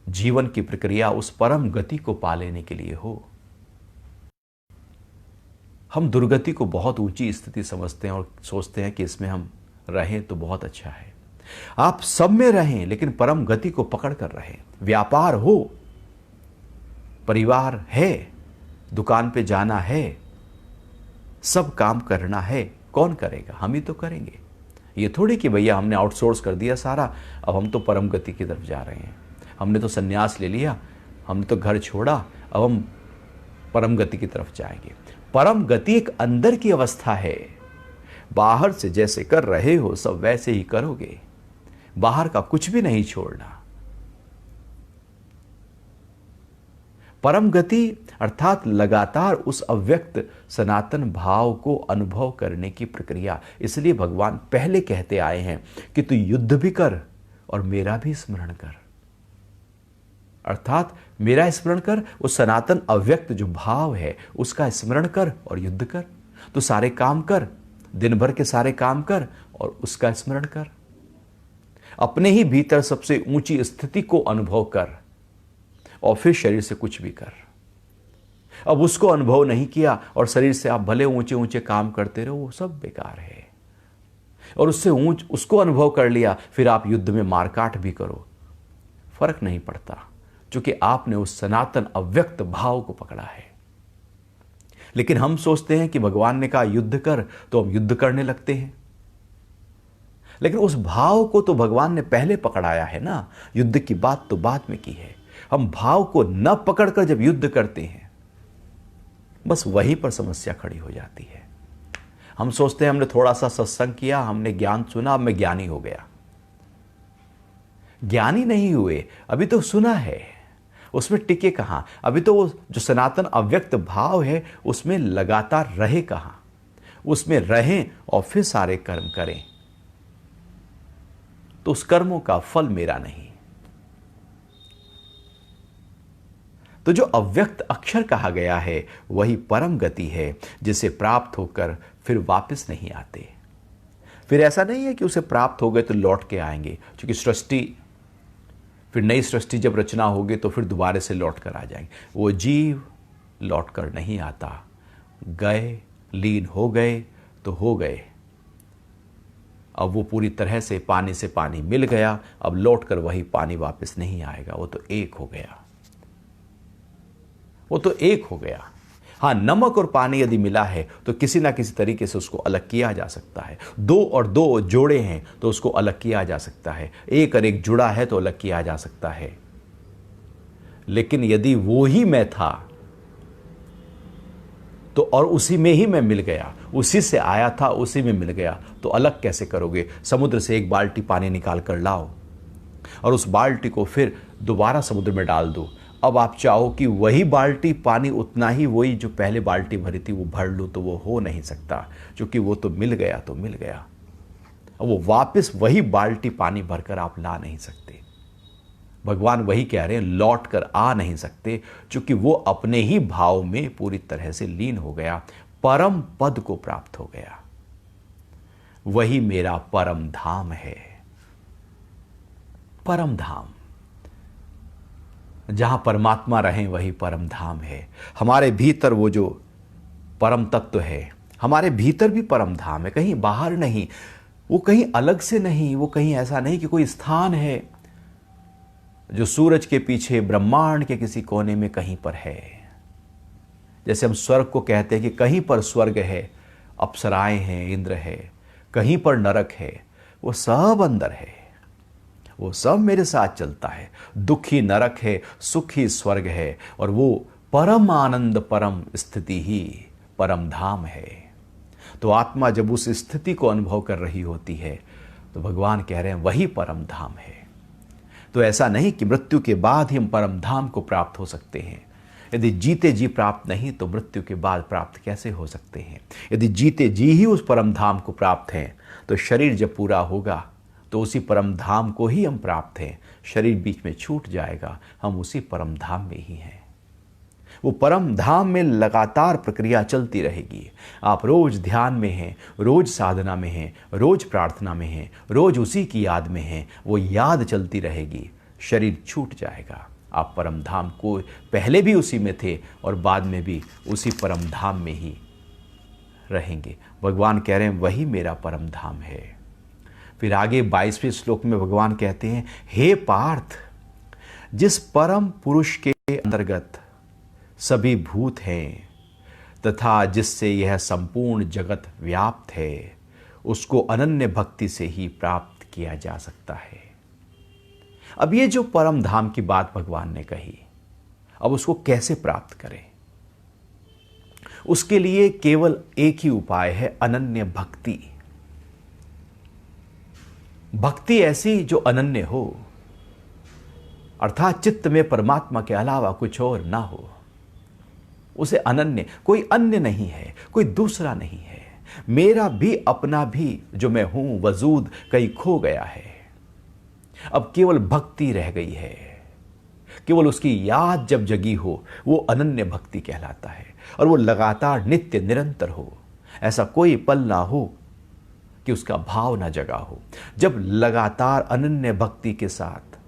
जीवन की प्रक्रिया उस परम गति को पा लेने के लिए हो। हम दुर्गति को बहुत ऊंची स्थिति समझते हैं और सोचते हैं कि इसमें हम रहें तो बहुत अच्छा है। आप सब में रहें, लेकिन परम गति को पकड़ कर रहें। व्यापार हो, परिवार है, दुकान पे जाना है, सब काम करना है, कौन करेगा? हम ही तो करेंगे। ये थोड़ी कि भैया हमने आउटसोर्स कर दिया सारा, अब हम तो परम गति की तरफ जा रहे हैं, हमने तो संन्यास ले लिया, हमने तो घर छोड़ा, अब हम परम गति की तरफ जाएंगे। परम गति एक अंदर की अवस्था है। बाहर से जैसे कर रहे हो सब वैसे ही करोगे, बाहर का कुछ भी नहीं छोड़ना। परम गति अर्थात लगातार उस अव्यक्त सनातन भाव को अनुभव करने की प्रक्रिया। इसलिए भगवान पहले कहते आए हैं कि तू युद्ध भी कर और मेरा भी स्मरण कर। अर्थात मेरा स्मरण कर, उस सनातन अव्यक्त जो भाव है उसका स्मरण कर और युद्ध कर। तो सारे काम कर, दिन भर के सारे काम कर और उसका स्मरण कर। अपने ही भीतर सबसे ऊंची स्थिति को अनुभव कर और फिर शरीर से कुछ भी कर। अब उसको अनुभव नहीं किया और शरीर से आप भले ऊंचे ऊंचे काम करते रहो, वो सब बेकार है। और उससे उसको अनुभव कर लिया, फिर आप युद्ध में मारकाट भी करो, फर्क नहीं पड़ता, क्योंकि आपने उस सनातन अव्यक्त भाव को पकड़ा है। लेकिन हम सोचते हैं कि भगवान ने कहा युद्ध कर, तो हम युद्ध करने लगते हैं। लेकिन उस भाव को तो भगवान ने पहले पकड़ाया है ना, युद्ध की बात तो बाद में की है। हम भाव को न पकड़कर जब युद्ध करते हैं, बस वहीं पर समस्या खड़ी हो जाती है। हम सोचते हैं हमने थोड़ा सा सत्संग किया, हमने ज्ञान सुना, अब मैं ज्ञानी हो गया। ज्ञानी नहीं हुए, अभी तो सुना है, उसमें टिके कहां? अभी तो वो जो सनातन अव्यक्त भाव है उसमें लगातार रहे कहां? उसमें रहें और फिर सारे कर्म करें, तो उस कर्मों का फल मेरा नहीं। तो जो अव्यक्त अक्षर कहा गया है वही परम गति है, जिसे प्राप्त होकर फिर वापस नहीं आते। फिर ऐसा नहीं है कि उसे प्राप्त हो गए तो लौट के आएंगे, क्योंकि सृष्टि, फिर नई सृष्टि जब रचना होगी तो फिर दोबारा से लौट कर आ जाएंगे। वो जीव लौट कर नहीं आता, गए, लीन हो गए तो हो गए। अब वो पूरी तरह से पानी मिल गया, अब लौट कर वही पानी वापस नहीं आएगा, वो तो एक हो गया, वो तो एक हो गया। हाँ, नमक और पानी यदि मिला है तो किसी ना किसी तरीके से उसको अलग किया जा सकता है। दो और दो जोड़े हैं तो उसको अलग किया जा सकता है। एक और एक जुड़ा है तो अलग किया जा सकता है। लेकिन यदि वो ही मैं था तो, और उसी में ही मैं मिल गया, उसी से आया था उसी में मिल गया, तो अलग कैसे करोगे? समुद्र से एक बाल्टी पानी निकाल कर लाओ और उस बाल्टी को फिर दोबारा समुद्र में डाल दो। अब आप चाहो कि वही बाल्टी पानी उतना ही, वही जो पहले बाल्टी भरी थी वो भर लूँ, तो वो हो नहीं सकता, क्योंकि वो तो मिल गया तो मिल गया। अब वो वापस वही बाल्टी पानी भरकर आप ला नहीं सकते। भगवान वही कह रहे हैं, लौट कर आ नहीं सकते, क्योंकि वो अपने ही भाव में पूरी तरह से लीन हो गया, परम पद को प्राप्त हो गया। वही मेरा परम धाम है। परम धाम, जहां परमात्मा रहें वही परम धाम है। हमारे भीतर वो जो परम तत्व है, हमारे भीतर भी परम धाम है, कहीं बाहर नहीं, वो कहीं अलग से नहीं, वो कहीं ऐसा नहीं कि कोई स्थान है जो सूरज के पीछे ब्रह्मांड के किसी कोने में कहीं पर है। जैसे हम स्वर्ग को कहते हैं कि कहीं पर स्वर्ग है, अप्सराएं हैं, इंद्र है, कहीं पर नरक है, वो सब अंदर है, वो सब मेरे साथ चलता है। दुखी नरक है, सुखी स्वर्ग है, और वो परम आनंद परम स्थिति ही परम धाम है। तो आत्मा जब उस स्थिति को अनुभव कर रही होती है तो भगवान कह रहे हैं वही परम धाम है। तो ऐसा नहीं कि मृत्यु के बाद ही हम परम धाम को प्राप्त हो सकते हैं। यदि जीते जी प्राप्त नहीं तो मृत्यु के बाद प्राप्त कैसे हो सकते हैं? यदि जीते जी ही उस परम धाम को प्राप्त हैं तो शरीर जब पूरा होगा तो उसी परम धाम को ही हम प्राप्त हैं। शरीर बीच में छूट जाएगा, हम उसी परम धाम में ही हैं। वो परम धाम में लगातार प्रक्रिया चलती रहेगी। आप रोज ध्यान में हैं, रोज साधना में हैं, रोज प्रार्थना में हैं, रोज उसी की याद में हैं, वो याद चलती रहेगी। शरीर छूट जाएगा, आप परम धाम को पहले भी उसी में थे और बाद में भी उसी परम धाम में ही रहेंगे। भगवान कह रहे हैं वही मेरा परम धाम है। फिर आगे 22वें श्लोक में भगवान कहते हैं, हे पार्थ, जिस परम पुरुष के अंतर्गत सभी भूत हैं तथा जिससे यह संपूर्ण जगत व्याप्त है, उसको अनन्य भक्ति से ही प्राप्त किया जा सकता है। अब ये जो परम धाम की बात भगवान ने कही, अब उसको कैसे प्राप्त करें? उसके लिए केवल एक ही उपाय है, अनन्य भक्ति। भक्ति ऐसी जो अनन्य हो, अर्थात चित्त में परमात्मा के अलावा कुछ और ना हो, उसे अनन्य, कोई अन्य नहीं है, कोई दूसरा नहीं है। मेरा भी अपना भी जो मैं हूं वजूद कहीं खो गया है, अब केवल भक्ति रह गई है। केवल उसकी याद जब जगी हो वो अनन्य भक्ति कहलाता है, और वो लगातार नित्य निरंतर हो। ऐसा कोई पल ना हो कि उसका भाव ना जगा हो। जब लगातार अनन्य भक्ति के साथ,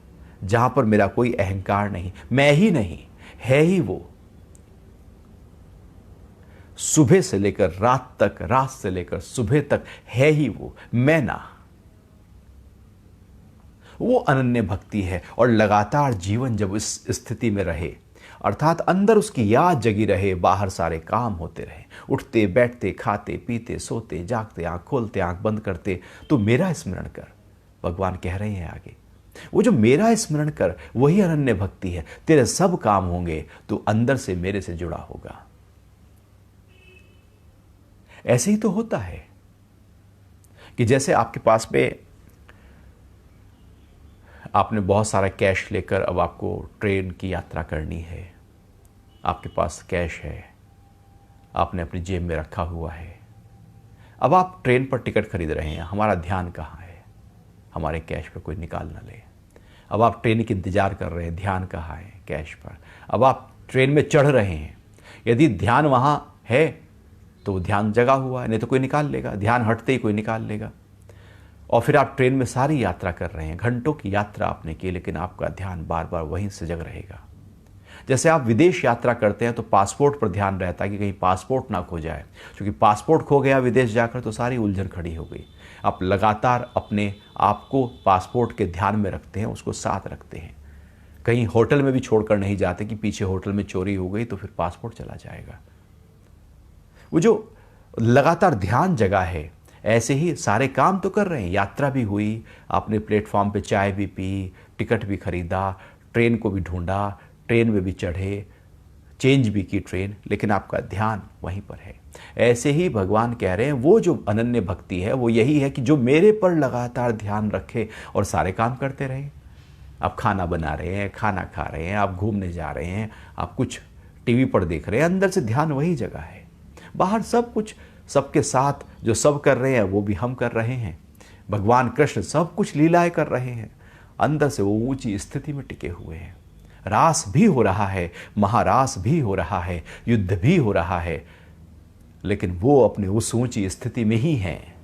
जहां पर मेरा कोई अहंकार नहीं, मैं ही नहीं, है ही वो, सुबह से लेकर रात तक, रात से लेकर सुबह तक है ही वो, मैं ना, वो अनन्य भक्ति है। और लगातार जीवन जब इस स्थिति में रहे, अर्थात अंदर उसकी याद जगी रहे, बाहर सारे काम होते रहे, उठते बैठते खाते पीते सोते जागते, आंख खोलते आंख बंद करते, तो मेरा स्मरण कर, भगवान कह रहे हैं आगे। वो जो मेरा स्मरण कर, वही अनन्य भक्ति है। तेरे सब काम होंगे तो अंदर से मेरे से जुड़ा होगा। ऐसे ही तो होता है कि जैसे आपके पास में आपने बहुत सारा कैश लेकर अब आपको ट्रेन की यात्रा करनी है, आपके पास कैश है, आपने अपनी जेब में रखा हुआ है, अब आप ट्रेन पर टिकट खरीद रहे हैं, हमारा ध्यान कहाँ है, हमारे कैश पे कोई निकाल ना ले। अब आप ट्रेन की इंतजार कर रहे हैं, ध्यान कहाँ है, कैश पर। अब आप ट्रेन में चढ़ रहे हैं, यदि ध्यान वहाँ है तो ध्यान जगा हुआ है, नहीं तो कोई निकाल लेगा, ध्यान हटते ही कोई निकाल लेगा। और फिर आप ट्रेन में सारी यात्रा कर रहे हैं, घंटों की यात्रा आपने की, लेकिन आपका ध्यान बार बार वहीं से जग रहेगा। जैसे आप विदेश यात्रा करते हैं तो पासपोर्ट पर ध्यान रहता है कि कहीं पासपोर्ट ना खो जाए, क्योंकि पासपोर्ट खो गया विदेश जाकर तो सारी उलझन खड़ी हो गई। आप लगातार अपने आप को पासपोर्ट के ध्यान में रखते हैं, उसको साथ रखते हैं, कहीं होटल में भी छोड़कर नहीं जाते कि पीछे होटल में चोरी हो गई तो फिर पासपोर्ट चला जाएगा। वो जो लगातार ध्यान जगा है, ऐसे ही सारे काम तो कर रहे हैं, यात्रा भी हुई, आपने प्लेटफॉर्म पे चाय भी पी, टिकट भी खरीदा, ट्रेन को भी ढूंढा, ट्रेन में भी चढ़े, चेंज भी की ट्रेन, लेकिन आपका ध्यान वहीं पर है। ऐसे ही भगवान कह रहे हैं वो जो अनन्य भक्ति है वो यही है कि जो मेरे पर लगातार ध्यान रखे और सारे काम करते रहे। आप खाना बना रहे हैं, खाना खा रहे हैं, आप घूमने जा रहे हैं, आप कुछ टीवी पर देख रहे हैं, अंदर से ध्यान वही जगह है। बाहर सब कुछ सबके साथ जो सब कर रहे हैं वो भी हम कर रहे हैं। भगवान कृष्ण सब कुछ लीलाएं कर रहे हैं, अंदर से वो ऊंची स्थिति में टिके हुए हैं। रास भी हो रहा है, महारास भी हो रहा है, युद्ध भी हो रहा है, लेकिन वो अपने उस ऊंची स्थिति में ही हैं।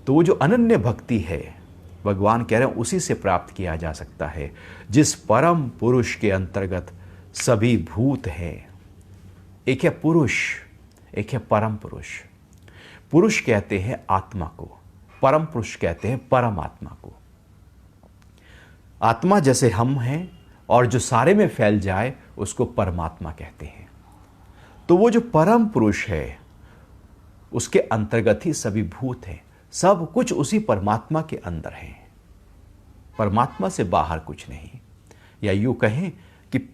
तो वो जो अनन्य भक्ति है, भगवान कह रहे हैं उसी से प्राप्त किया जा सकता है, जिस परम पुरुष के अंतर्गत सभी भूत हैं। एक है पुरुष, एक है परम पुरुष। पुरुष कहते हैं आत्मा को, परम पुरुष कहते हैं परमात्मा को। आत्मा जैसे हम हैं और जो सारे में फैल जाए उसको परमात्मा कहते हैं। तो वो जो परम पुरुष है उसके अंतर्गत ही सभी भूत हैं, सब कुछ उसी परमात्मा के अंदर है, परमात्मा से बाहर कुछ नहीं। या यूं कहें कि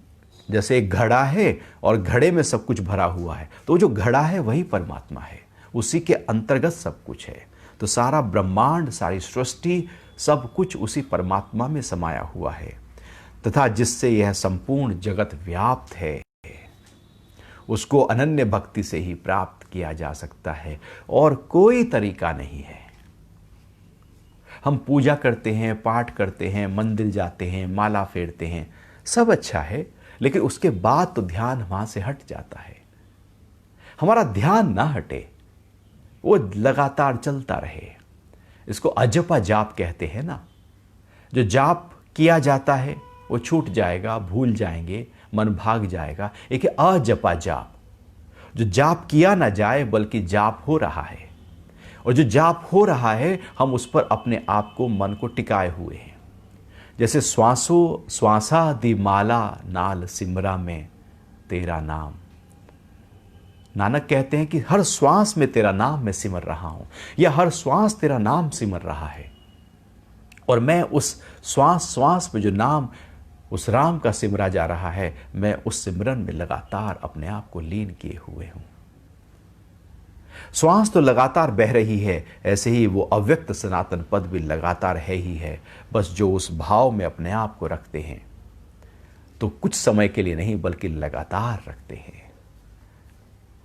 जैसे एक घड़ा है और घड़े में सब कुछ भरा हुआ है, तो जो घड़ा है वही परमात्मा है, उसी के अंतर्गत सब कुछ है। तो सारा ब्रह्मांड, सारी सृष्टि, सब कुछ उसी परमात्मा में समाया हुआ है, तथा जिससे यह संपूर्ण जगत व्याप्त है, उसको अनन्य भक्ति से ही प्राप्त किया जा सकता है, और कोई तरीका नहीं है। हम पूजा करते हैं, पाठ करते हैं, मंदिर जाते हैं, माला फेरते हैं, सब अच्छा है, लेकिन उसके बाद तो ध्यान वहां से हट जाता है। हमारा ध्यान ना हटे, वो लगातार चलता रहे। इसको अजपा जाप कहते हैं ना। जो जाप किया जाता है वो छूट जाएगा, भूल जाएंगे, मन भाग जाएगा। एक है अजपा जाप, जो जाप किया ना जाए बल्कि जाप हो रहा है, और जो जाप हो रहा है हम उस पर अपने आप को, मन को टिकाए हुए हैं। जैसे श्वासो श्वासा दी माला नाल सिमरा में तेरा नाम। नानक कहते हैं कि हर श्वास में तेरा नाम मैं सिमर रहा हूं, या हर श्वास तेरा नाम सिमर रहा है, और मैं उस श्वास श्वास में जो नाम उस राम का सिमरा जा रहा है, मैं उस सिमरन में लगातार अपने आप को लीन किए हुए हूं। श्वास तो लगातार बह रही है, ऐसे ही वो अव्यक्त सनातन पद भी लगातार है ही है। बस जो उस भाव में अपने आप को रखते हैं, तो कुछ समय के लिए नहीं बल्कि लगातार रखते हैं,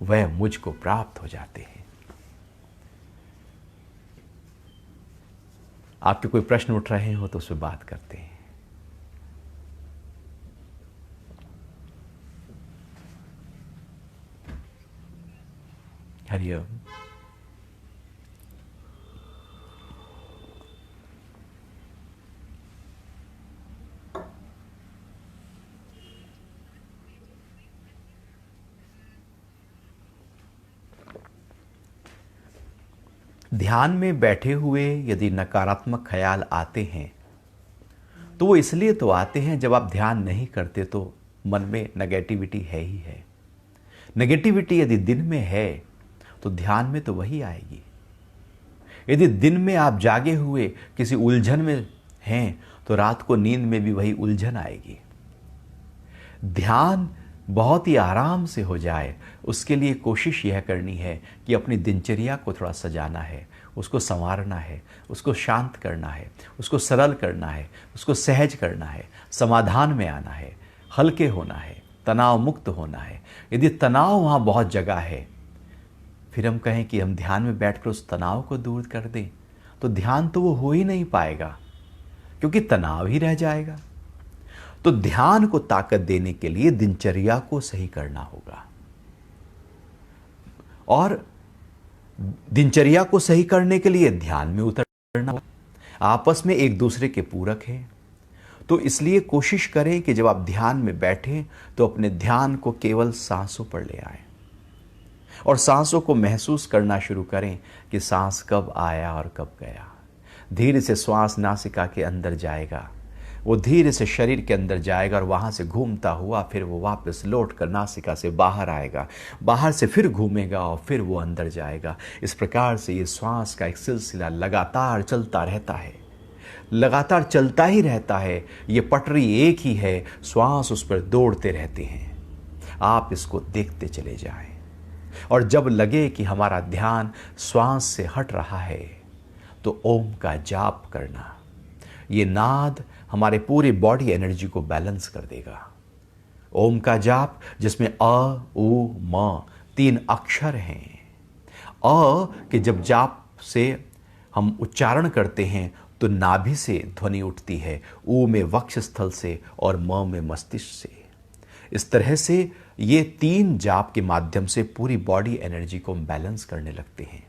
वह मुझको प्राप्त हो जाते हैं। आपके कोई प्रश्न उठ रहे हो तो उस पर बात करते हैं। हरिओम। ध्यान में बैठे हुए यदि नकारात्मक ख्याल आते हैं तो वो इसलिए तो आते हैं, जब आप ध्यान नहीं करते तो मन में नेगेटिविटी है ही है। नेगेटिविटी यदि दिन में है तो ध्यान में तो वही आएगी। यदि दिन में आप जागे हुए किसी उलझन में हैं तो रात को नींद में भी वही उलझन आएगी। ध्यान बहुत ही आराम से हो जाए, उसके लिए कोशिश यह करनी है कि अपनी दिनचर्या को थोड़ा सजाना है, उसको संवारना है, उसको शांत करना है, उसको सरल करना है, उसको सहज करना है, समाधान में आना है, हल्के होना है, तनाव मुक्त होना है। यदि तनाव वहाँ बहुत जगह है, फिर हम कहें कि हम ध्यान में बैठकर उस तनाव को दूर कर दें, तो ध्यान तो वो हो ही नहीं पाएगा, क्योंकि तनाव ही रह जाएगा। तो ध्यान को ताकत देने के लिए दिनचर्या को सही करना होगा, और दिनचर्या को सही करने के लिए ध्यान में उतरना होगा। आपस में एक दूसरे के पूरक हैं, तो इसलिए कोशिश करें कि जब आप ध्यान में बैठें तो अपने ध्यान को केवल सांसों पर ले आएं, और सांसों को महसूस करना शुरू करें कि सांस कब आया और कब गया। धीरे से श्वास नासिका के अंदर जाएगा, वो धीरे से शरीर के अंदर जाएगा और वहाँ से घूमता हुआ फिर वो वापस लौट कर नासिका से बाहर आएगा, बाहर से फिर घूमेगा और फिर वो अंदर जाएगा। इस प्रकार से ये श्वास का एक सिलसिला लगातार चलता रहता है, लगातार चलता ही रहता है। ये पटरी एक ही है, श्वास उस पर दौड़ते रहते हैं। आप इसको देखते चले जाएं, और जब लगे कि हमारा ध्यान श्वास से हट रहा है तो ओम का जाप करना। ये नाद हमारे पूरी बॉडी एनर्जी को बैलेंस कर देगा। ओम का जाप जिसमें अ, उ, म 3 अक्षर हैं। अ के जब जाप से हम उच्चारण करते हैं तो नाभि से ध्वनि उठती है, उ में वक्षस्थल से और म में मस्तिष्क से। इस तरह से ये 3 जाप के माध्यम से पूरी बॉडी एनर्जी को हम बैलेंस करने लगते हैं।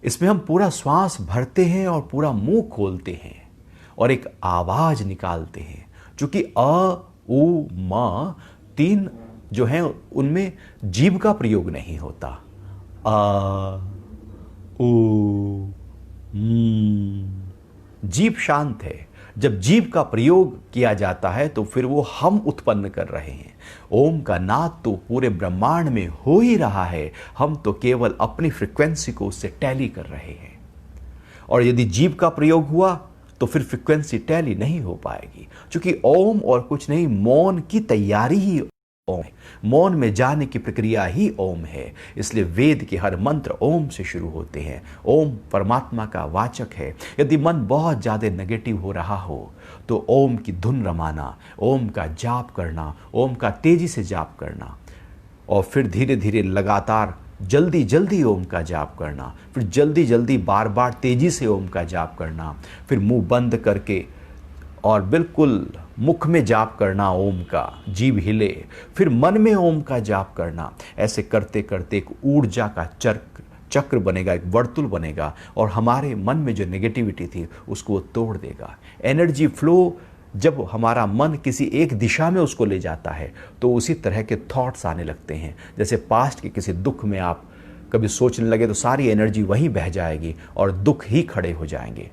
इसमें हम पूरा श्वास भरते हैं और पूरा मुंह खोलते हैं और एक आवाज निकालते हैं। चूंकि अ, उ, म 3 जो हैं उनमें जीभ का प्रयोग नहीं होता। अ, उ, जीभ शांत है। जब जीभ का प्रयोग किया जाता है तो फिर वो हम उत्पन्न कर रहे हैं। ओम का नाद तो पूरे ब्रह्मांड में हो ही रहा है, हम तो केवल अपनी फ्रीक्वेंसी को उससे टैली कर रहे हैं। और यदि जीभ का प्रयोग हुआ तो फिर फ्रीक्वेंसी टैली नहीं हो पाएगी, क्योंकि ओम और कुछ नहीं, मौन की तैयारी ही ओम है। मौन में जाने की प्रक्रिया ही ओम है। इसलिए वेद के हर मंत्र ओम से शुरू होते हैं। ओम परमात्मा का वाचक है। यदि मन बहुत ज़्यादा नेगेटिव हो रहा हो तो ओम की धुन रमाना, ओम का जाप करना, ओम का तेजी से जाप करना, और फिर धीरे धीरे लगातार जल्दी जल्दी ओम का जाप करना, फिर जल्दी जल्दी बार बार तेजी से ओम का जाप करना, फिर मुंह बंद करके और बिल्कुल मुख में जाप करना ओम का, जीभ हिले, फिर मन में ओम का जाप करना। ऐसे करते करते एक ऊर्जा का चक्र बनेगा, एक वर्तुल बनेगा, और हमारे मन में जो नेगेटिविटी थी उसको तोड़ देगा। एनर्जी फ्लो जब हमारा मन किसी एक दिशा में उसको ले जाता है तो उसी तरह के थॉट्स आने लगते हैं। जैसे पास्ट के किसी दुख में आप कभी सोचने लगे तो सारी एनर्जी वहीं बह जाएगी और दुख ही खड़े हो जाएंगे।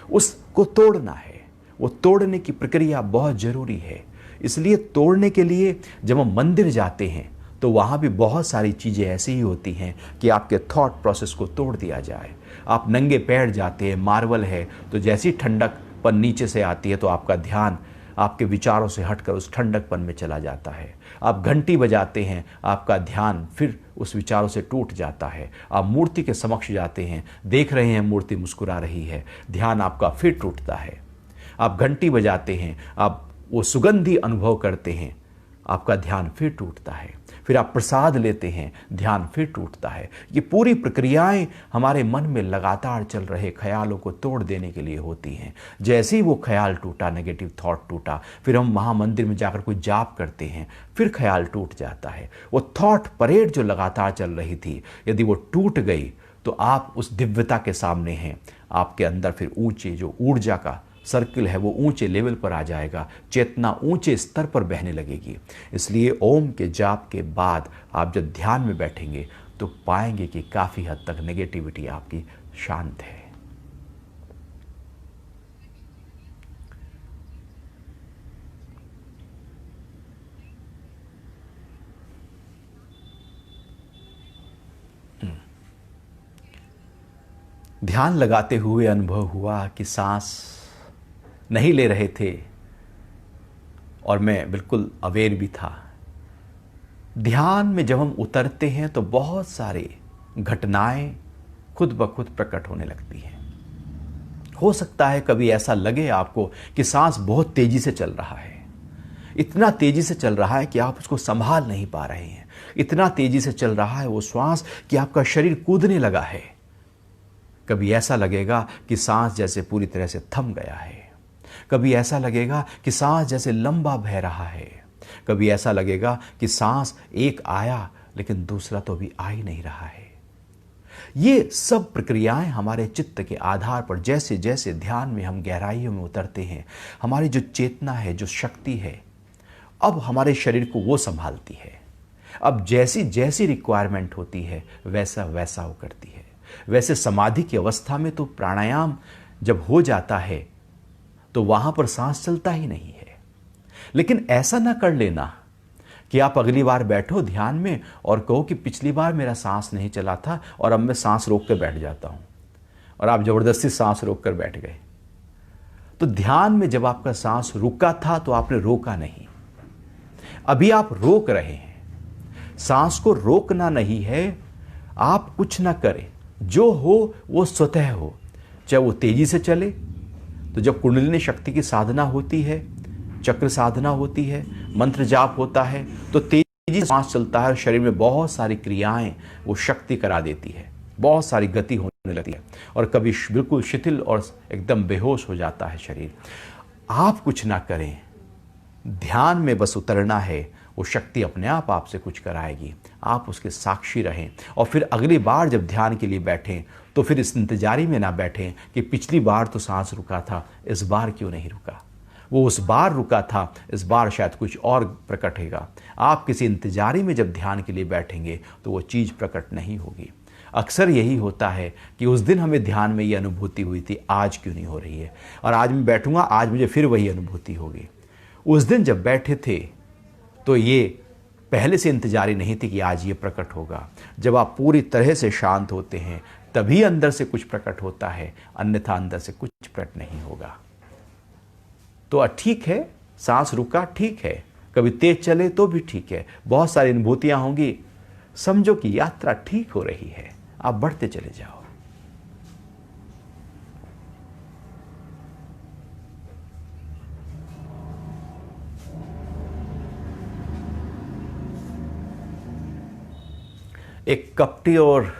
उसको तोड़ना है, वो तोड़ने की प्रक्रिया बहुत ज़रूरी है। इसलिए तोड़ने के लिए जब हम मंदिर जाते हैं तो वहाँ भी बहुत सारी चीज़ें ऐसी ही होती हैं कि आपके थॉट प्रोसेस को तोड़ दिया जाए। आप नंगे पैर जाते हैं, मार्बल है, तो जैसी ठंडक पर नीचे से आती है तो आपका ध्यान आपके विचारों से हटकर उस ठंडकपन में चला जाता है। आप घंटी बजाते हैं, आपका ध्यान फिर उस विचारों से टूट जाता है। आप मूर्ति के समक्ष जाते हैं, देख रहे हैं मूर्ति मुस्कुरा रही है, ध्यान आपका फिर टूटता है। आप घंटी बजाते हैं, आप वो सुगंधी अनुभव करते हैं, आपका ध्यान फिर टूटता है। फिर आप प्रसाद लेते हैं, ध्यान फिर टूटता है। ये पूरी प्रक्रियाएं हमारे मन में लगातार चल रहे ख्यालों को तोड़ देने के लिए होती हैं। जैसे ही वो ख्याल टूटा, नेगेटिव थॉट टूटा, फिर हम महामंदिर में जाकर कोई जाप करते हैं, फिर ख्याल टूट जाता है। वो थॉट परेड जो लगातार चल रही थी, यदि वो टूट गई तो आप उस दिव्यता के सामने हैं। आपके अंदर फिर ऊंचे जो ऊर्जा का सर्किल है वो ऊंचे लेवल पर आ जाएगा, चेतना ऊंचे स्तर पर बहने लगेगी। इसलिए ओम के जाप के बाद आप जब ध्यान में बैठेंगे तो पाएंगे कि काफ़ी हद तक नेगेटिविटी आपकी शांत है। ध्यान लगाते हुए अनुभव हुआ कि सांस नहीं ले रहे थे और मैं बिल्कुल अवेयर भी था। ध्यान में जब हम उतरते हैं तो बहुत सारी घटनाएं खुद ब खुद प्रकट होने लगती हैं। हो सकता है कभी ऐसा लगे आपको कि सांस बहुत तेजी से चल रहा है, इतना तेजी से चल रहा है कि आप उसको संभाल नहीं पा रहे हैं। इतना तेजी से चल रहा है वो श्वास कि आपका शरीर कूदने लगा है। कभी ऐसा लगेगा कि सांस जैसे पूरी तरह से थम गया है। कभी ऐसा लगेगा कि सांस जैसे लंबा बह रहा है। कभी ऐसा लगेगा कि सांस एक आया लेकिन दूसरा तो अभी आ ही नहीं रहा है। ये सब प्रक्रियाएं हमारे चित्त के आधार पर जैसे जैसे ध्यान में हम गहराइयों में उतरते हैं, हमारी जो चेतना है, जो शक्ति है, अब हमारे शरीर को वो संभालती है। अब जैसी जैसी रिक्वायरमेंट होती है वैसा वैसा वो करती है। वैसे समाधि की अवस्था में तो प्राणायाम जब हो जाता है तो वहां पर सांस चलता ही नहीं है। लेकिन ऐसा ना कर लेना कि आप अगली बार बैठो ध्यान में और कहो कि पिछली बार मेरा सांस नहीं चला था और अब मैं सांस रोक कर बैठ जाता हूं, और आप जबरदस्ती सांस रोक कर बैठ गए। तो ध्यान में जब आपका सांस रुका था तो आपने रोका नहीं, अभी आप रोक रहे हैं। सांस को रोकना नहीं है, आप कुछ ना करें, जो हो वो स्वतः हो। चाहे वो तेजी से चले, तो जब कुंडलिनी शक्ति की साधना होती है, चक्र साधना होती है, मंत्र जाप होता है, तो तेजी से सांस चलता है और शरीर में बहुत सारी क्रियाएं वो शक्ति करा देती है, बहुत सारी गति होने लगती है, और कभी बिल्कुल शिथिल और एकदम बेहोश हो जाता है शरीर। आप कुछ ना करें, ध्यान में बस उतरना है, वो शक्ति अपने आप आपसे कुछ कराएगी। आप उसके साक्षी रहें और फिर अगली बार जब ध्यान के लिए बैठें तो फिर इस इंतजारी में ना बैठें कि पिछली बार तो सांस रुका था, इस बार क्यों नहीं रुका। वो उस बार रुका था, इस बार शायद कुछ और प्रकट होगा। आप किसी इंतजारी में जब ध्यान के लिए बैठेंगे तो वो चीज़ प्रकट नहीं होगी। अक्सर यही होता है कि उस दिन हमें ध्यान में ये अनुभूति हुई थी, आज क्यों नहीं हो रही है, और आज मैं बैठूंगा, आज मुझे फिर वही अनुभूति होगी। उस दिन जब बैठे थे तो ये पहले से इंतजारी नहीं थी कि आज ये प्रकट होगा। जब आप पूरी तरह से शांत होते हैं तभी अंदर से कुछ प्रकट होता है, अन्यथा अंदर से कुछ प्रकट नहीं होगा। तो ठीक है, सांस रुका ठीक है, कभी तेज चले तो भी ठीक है, बहुत सारी अनुभूतियां होंगी, समझो कि यात्रा ठीक हो रही है, आप बढ़ते चले जाओ। एक कपटी और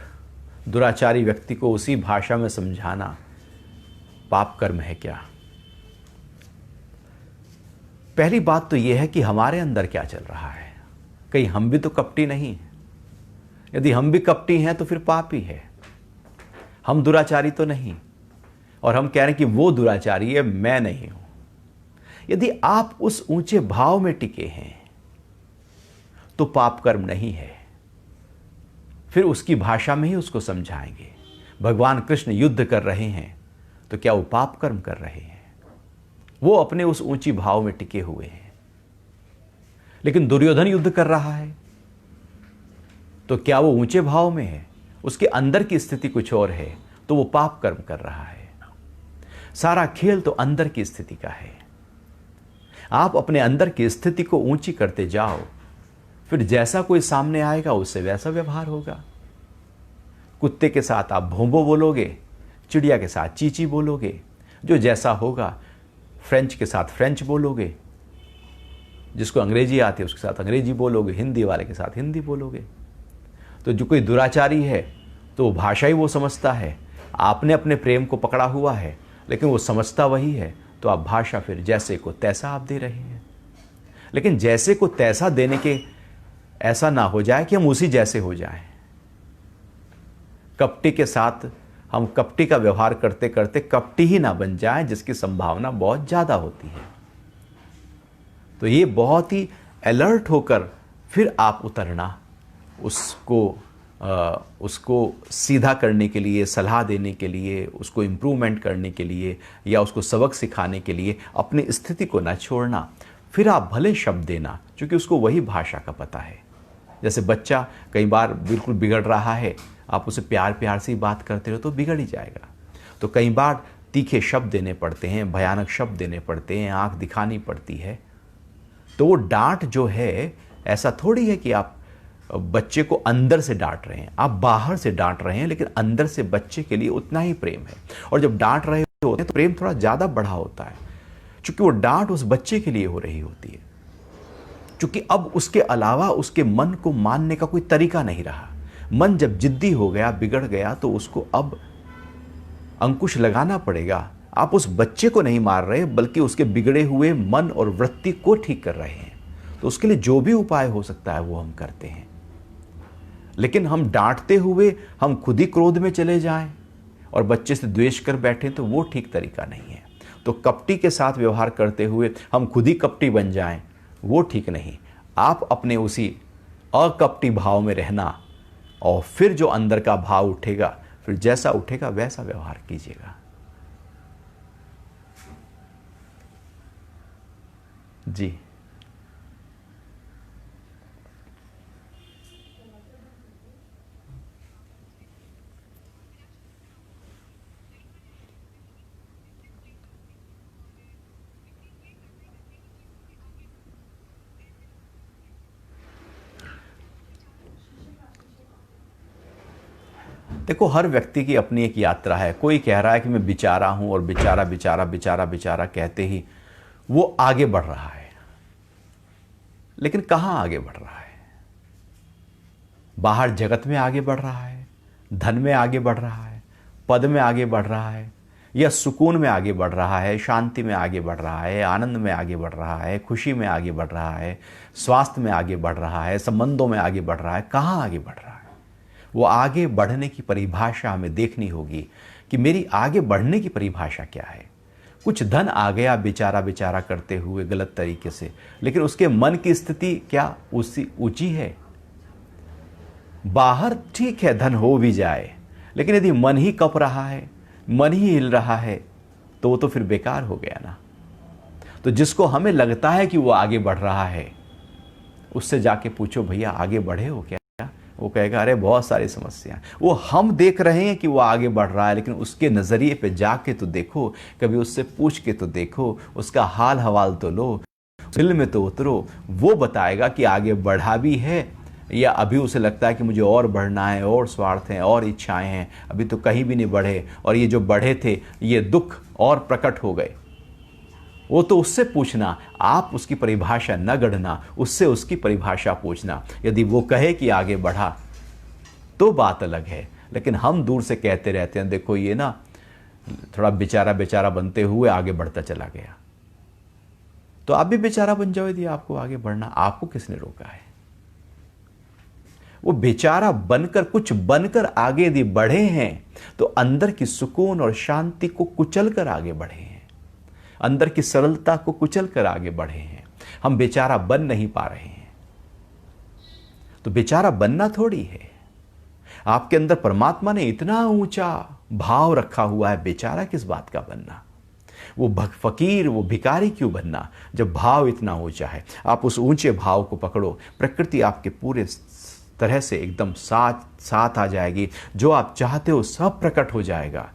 दुराचारी व्यक्ति को उसी भाषा में समझाना पाप कर्म है क्या? पहली बात तो यह है कि हमारे अंदर क्या चल रहा है। कहीं हम भी तो कपटी नहीं? यदि हम भी कपटी हैं तो फिर पाप ही है। हम दुराचारी तो नहीं, और हम कह रहे हैं कि वो दुराचारी है, मैं नहीं हूं। यदि आप उस ऊंचे भाव में टिके हैं तो पाप कर्म नहीं है। फिर उसकी भाषा में ही उसको समझाएंगे। भगवान कृष्ण युद्ध कर रहे हैं तो क्या वो पाप कर्म कर रहे हैं? वो अपने उस ऊंची भाव में टिके हुए हैं। लेकिन दुर्योधन युद्ध कर रहा है तो क्या वो ऊंचे भाव में है? उसके अंदर की स्थिति कुछ और है, तो वो पाप कर्म कर रहा है। सारा खेल तो अंदर की स्थिति का है। आप अपने अंदर की स्थिति को ऊंची करते जाओ, फिर जैसा कोई सामने आएगा उससे वैसा व्यवहार होगा। कुत्ते के साथ आप भोंबो बोलोगे, चिड़िया के साथ चींची बोलोगे, जो जैसा होगा। फ्रेंच के साथ फ्रेंच बोलोगे, जिसको अंग्रेजी आती है उसके साथ अंग्रेजी बोलोगे, हिंदी वाले के साथ हिंदी बोलोगे। तो जो कोई दुराचारी है तो भाषा ही वो समझता है, आपने अपने प्रेम को पकड़ा हुआ है लेकिन वो समझता वही है, तो आप भाषा फिर जैसे को तैसा आप दे रहे हैं। लेकिन जैसे को तैसा देने के ऐसा ना हो जाए कि हम उसी जैसे हो जाएं। कपटी के साथ हम कपटी का व्यवहार करते करते कपटी ही ना बन जाएं, जिसकी संभावना बहुत ज़्यादा होती है। तो ये बहुत ही अलर्ट होकर फिर आप उतरना, उसको सीधा करने के लिए, सलाह देने के लिए, उसको इम्प्रूवमेंट करने के लिए या उसको सबक सिखाने के लिए अपनी स्थिति को ना छोड़ना। फिर आप भले शब्द देना, क्योंकि उसको वही भाषा का पता है। जैसे बच्चा कई बार बिल्कुल बिगड़ रहा है, आप उसे प्यार प्यार से बात करते रहो तो बिगड़ ही जाएगा। तो कई बार तीखे शब्द देने पड़ते हैं, भयानक शब्द देने पड़ते हैं, आंख दिखानी पड़ती है। तो वो डांट जो है, ऐसा थोड़ी है कि आप बच्चे को अंदर से डांट रहे हैं, आप बाहर से डांट रहे हैं, लेकिन अंदर से बच्चे के लिए उतना ही प्रेम है। और जब डांट रहे होते हैं तो प्रेम थोड़ा ज़्यादा बढ़ा होता है, क्योंकि वो डांट उस बच्चे के लिए हो रही होती है। क्योंकि अब उसके अलावा उसके मन को मानने का कोई तरीका नहीं रहा। मन जब जिद्दी हो गया, बिगड़ गया, तो उसको अब अंकुश लगाना पड़ेगा। आप उस बच्चे को नहीं मार रहे, बल्कि उसके बिगड़े हुए मन और वृत्ति को ठीक कर रहे हैं। तो उसके लिए जो भी उपाय हो सकता है वो हम करते हैं। लेकिन हम डांटते हुए हम खुद ही क्रोध में चले जाएं और बच्चे से द्वेष कर बैठें, तो वो ठीक तरीका नहीं है। तो कपटी के साथ व्यवहार करते हुए हम खुद ही कपटी बन जाएं, वो ठीक नहीं। आप अपने उसी अकपटी भाव में रहना, और फिर जो अंदर का भाव उठेगा, फिर जैसा उठेगा वैसा व्यवहार कीजिएगा। जी। देखो, हर व्यक्ति की अपनी एक यात्रा है। कोई कह रहा है कि मैं बेचारा हूं, और बेचारा बेचारा बेचारा बेचारा कहते ही वो आगे बढ़ रहा है। लेकिन कहां आगे बढ़ रहा है? बाहर जगत में आगे बढ़ रहा है, धन में आगे बढ़ रहा है, पद में आगे बढ़ रहा है, या सुकून में आगे बढ़ रहा है, शांति में आगे बढ़ रहा है, आनंद में आगे बढ़ रहा है, खुशी में आगे बढ़ रहा है, स्वास्थ्य में आगे बढ़ रहा है, संबंधों में आगे बढ़ रहा है? कहां आगे बढ़ रहा है? वो आगे बढ़ने की परिभाषा हमें देखनी होगी कि मेरी आगे बढ़ने की परिभाषा क्या है। कुछ धन आ गया बेचारा बेचारा करते हुए गलत तरीके से, लेकिन उसके मन की स्थिति क्या उसी ऊंची है? बाहर ठीक है, धन हो भी जाए, लेकिन यदि मन ही कप रहा है, मन ही हिल रहा है, तो वो तो फिर बेकार हो गया ना। तो जिसको हमें लगता है कि वो आगे बढ़ रहा है, उससे जाके पूछो, भैया आगे बढ़े हो क्या? वो कहेगा, अरे बहुत सारी समस्या। वो हम देख रहे हैं कि वो आगे बढ़ रहा है, लेकिन उसके नज़रिए पे जाके तो देखो, कभी उससे पूछ के तो देखो, उसका हाल हवाल तो लो, दिल में तो उतरो। वो बताएगा कि आगे बढ़ा भी है, या अभी उसे लगता है कि मुझे और बढ़ना है, और स्वार्थ हैं, और इच्छाएं हैं, अभी तो कहीं भी नहीं बढ़े, और ये जो बढ़े थे ये दुख और प्रकट हो गए। वो तो उससे पूछना, आप उसकी परिभाषा न गढ़ना, उससे उसकी परिभाषा पूछना। यदि वो कहे कि आगे बढ़ा तो बात अलग है, लेकिन हम दूर से कहते रहते हैं, देखो ये ना थोड़ा बेचारा बेचारा बनते हुए आगे बढ़ता चला गया। तो आप भी बेचारा बन जाओ यदि आपको आगे बढ़ना। आपको किसने रोका है? वो बेचारा बनकर, कुछ बनकर आगे यदि बढ़े हैं, तो अंदर की सुकून और शांति को कुचल कर आगे बढ़े हैं, अंदर की सरलता को कुचल कर आगे बढ़े हैं। हम बेचारा बन नहीं पा रहे हैं। तो बेचारा बनना थोड़ी है। आपके अंदर परमात्मा ने इतना ऊंचा भाव रखा हुआ है, बेचारा किस बात का बनना? वो फकीर, वो भिखारी क्यों बनना, जब भाव इतना ऊंचा है? आप उस ऊंचे भाव को पकड़ो, प्रकृति आपके पूरे तरह से एकदम साथ साथ आ जाएगी। जो आप चाहते हो सब प्रकट हो जाएगा।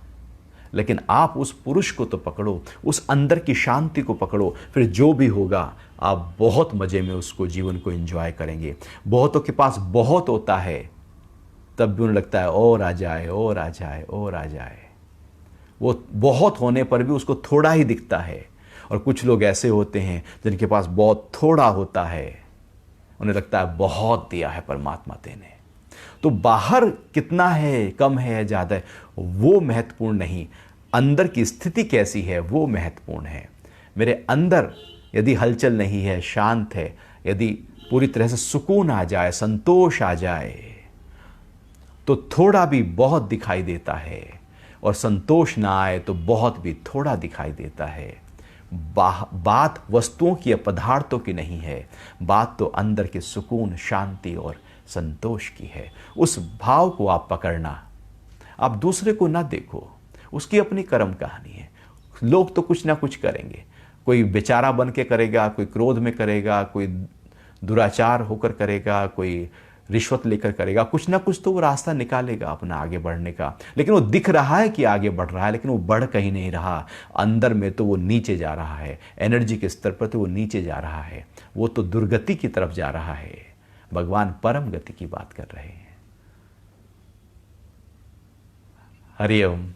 लेकिन आप उस पुरुष को तो पकड़ो, उस अंदर की शांति को पकड़ो, फिर जो भी होगा आप बहुत मज़े में उसको, जीवन को एंजॉय करेंगे। बहुतों के पास बहुत होता है, तब भी उन्हें लगता है और आ जाए और आ जाए और आ जाए। वो बहुत होने पर भी उसको थोड़ा ही दिखता है। और कुछ लोग ऐसे होते हैं जिनके पास बहुत थोड़ा होता है, उन्हें लगता है बहुत दिया है परमात्मा ने। तो बाहर कितना है, कम है या ज़्यादा है, वो महत्वपूर्ण नहीं, अंदर की स्थिति कैसी है वो महत्वपूर्ण है। मेरे अंदर यदि हलचल नहीं है, शांत है, यदि पूरी तरह से सुकून आ जाए, संतोष आ जाए, तो थोड़ा भी बहुत दिखाई देता है, और संतोष ना आए तो बहुत भी थोड़ा दिखाई देता है। बात वस्तुओं की या पदार्थों की नहीं है, बात तो अंदर के सुकून, शांति और संतोष की है। उस भाव को आप पकड़ना। आप दूसरे को ना देखो, उसकी अपनी कर्म कहानी है। लोग तो कुछ ना कुछ करेंगे, कोई बेचारा बन के करेगा, कोई क्रोध में करेगा, कोई दुराचार होकर करेगा, कोई रिश्वत लेकर करेगा, कुछ ना कुछ तो वो रास्ता निकालेगा अपना आगे बढ़ने का। लेकिन वो दिख रहा है कि आगे बढ़ रहा है, लेकिन वो बढ़ कहीं नहीं रहा। अंदर में तो वो नीचे जा रहा है, एनर्जी के स्तर पर तो वो नीचे जा रहा है, वो तो दुर्गति की तरफ जा रहा है। भगवान परम गति की बात कर रहे हैं। हरि ओम।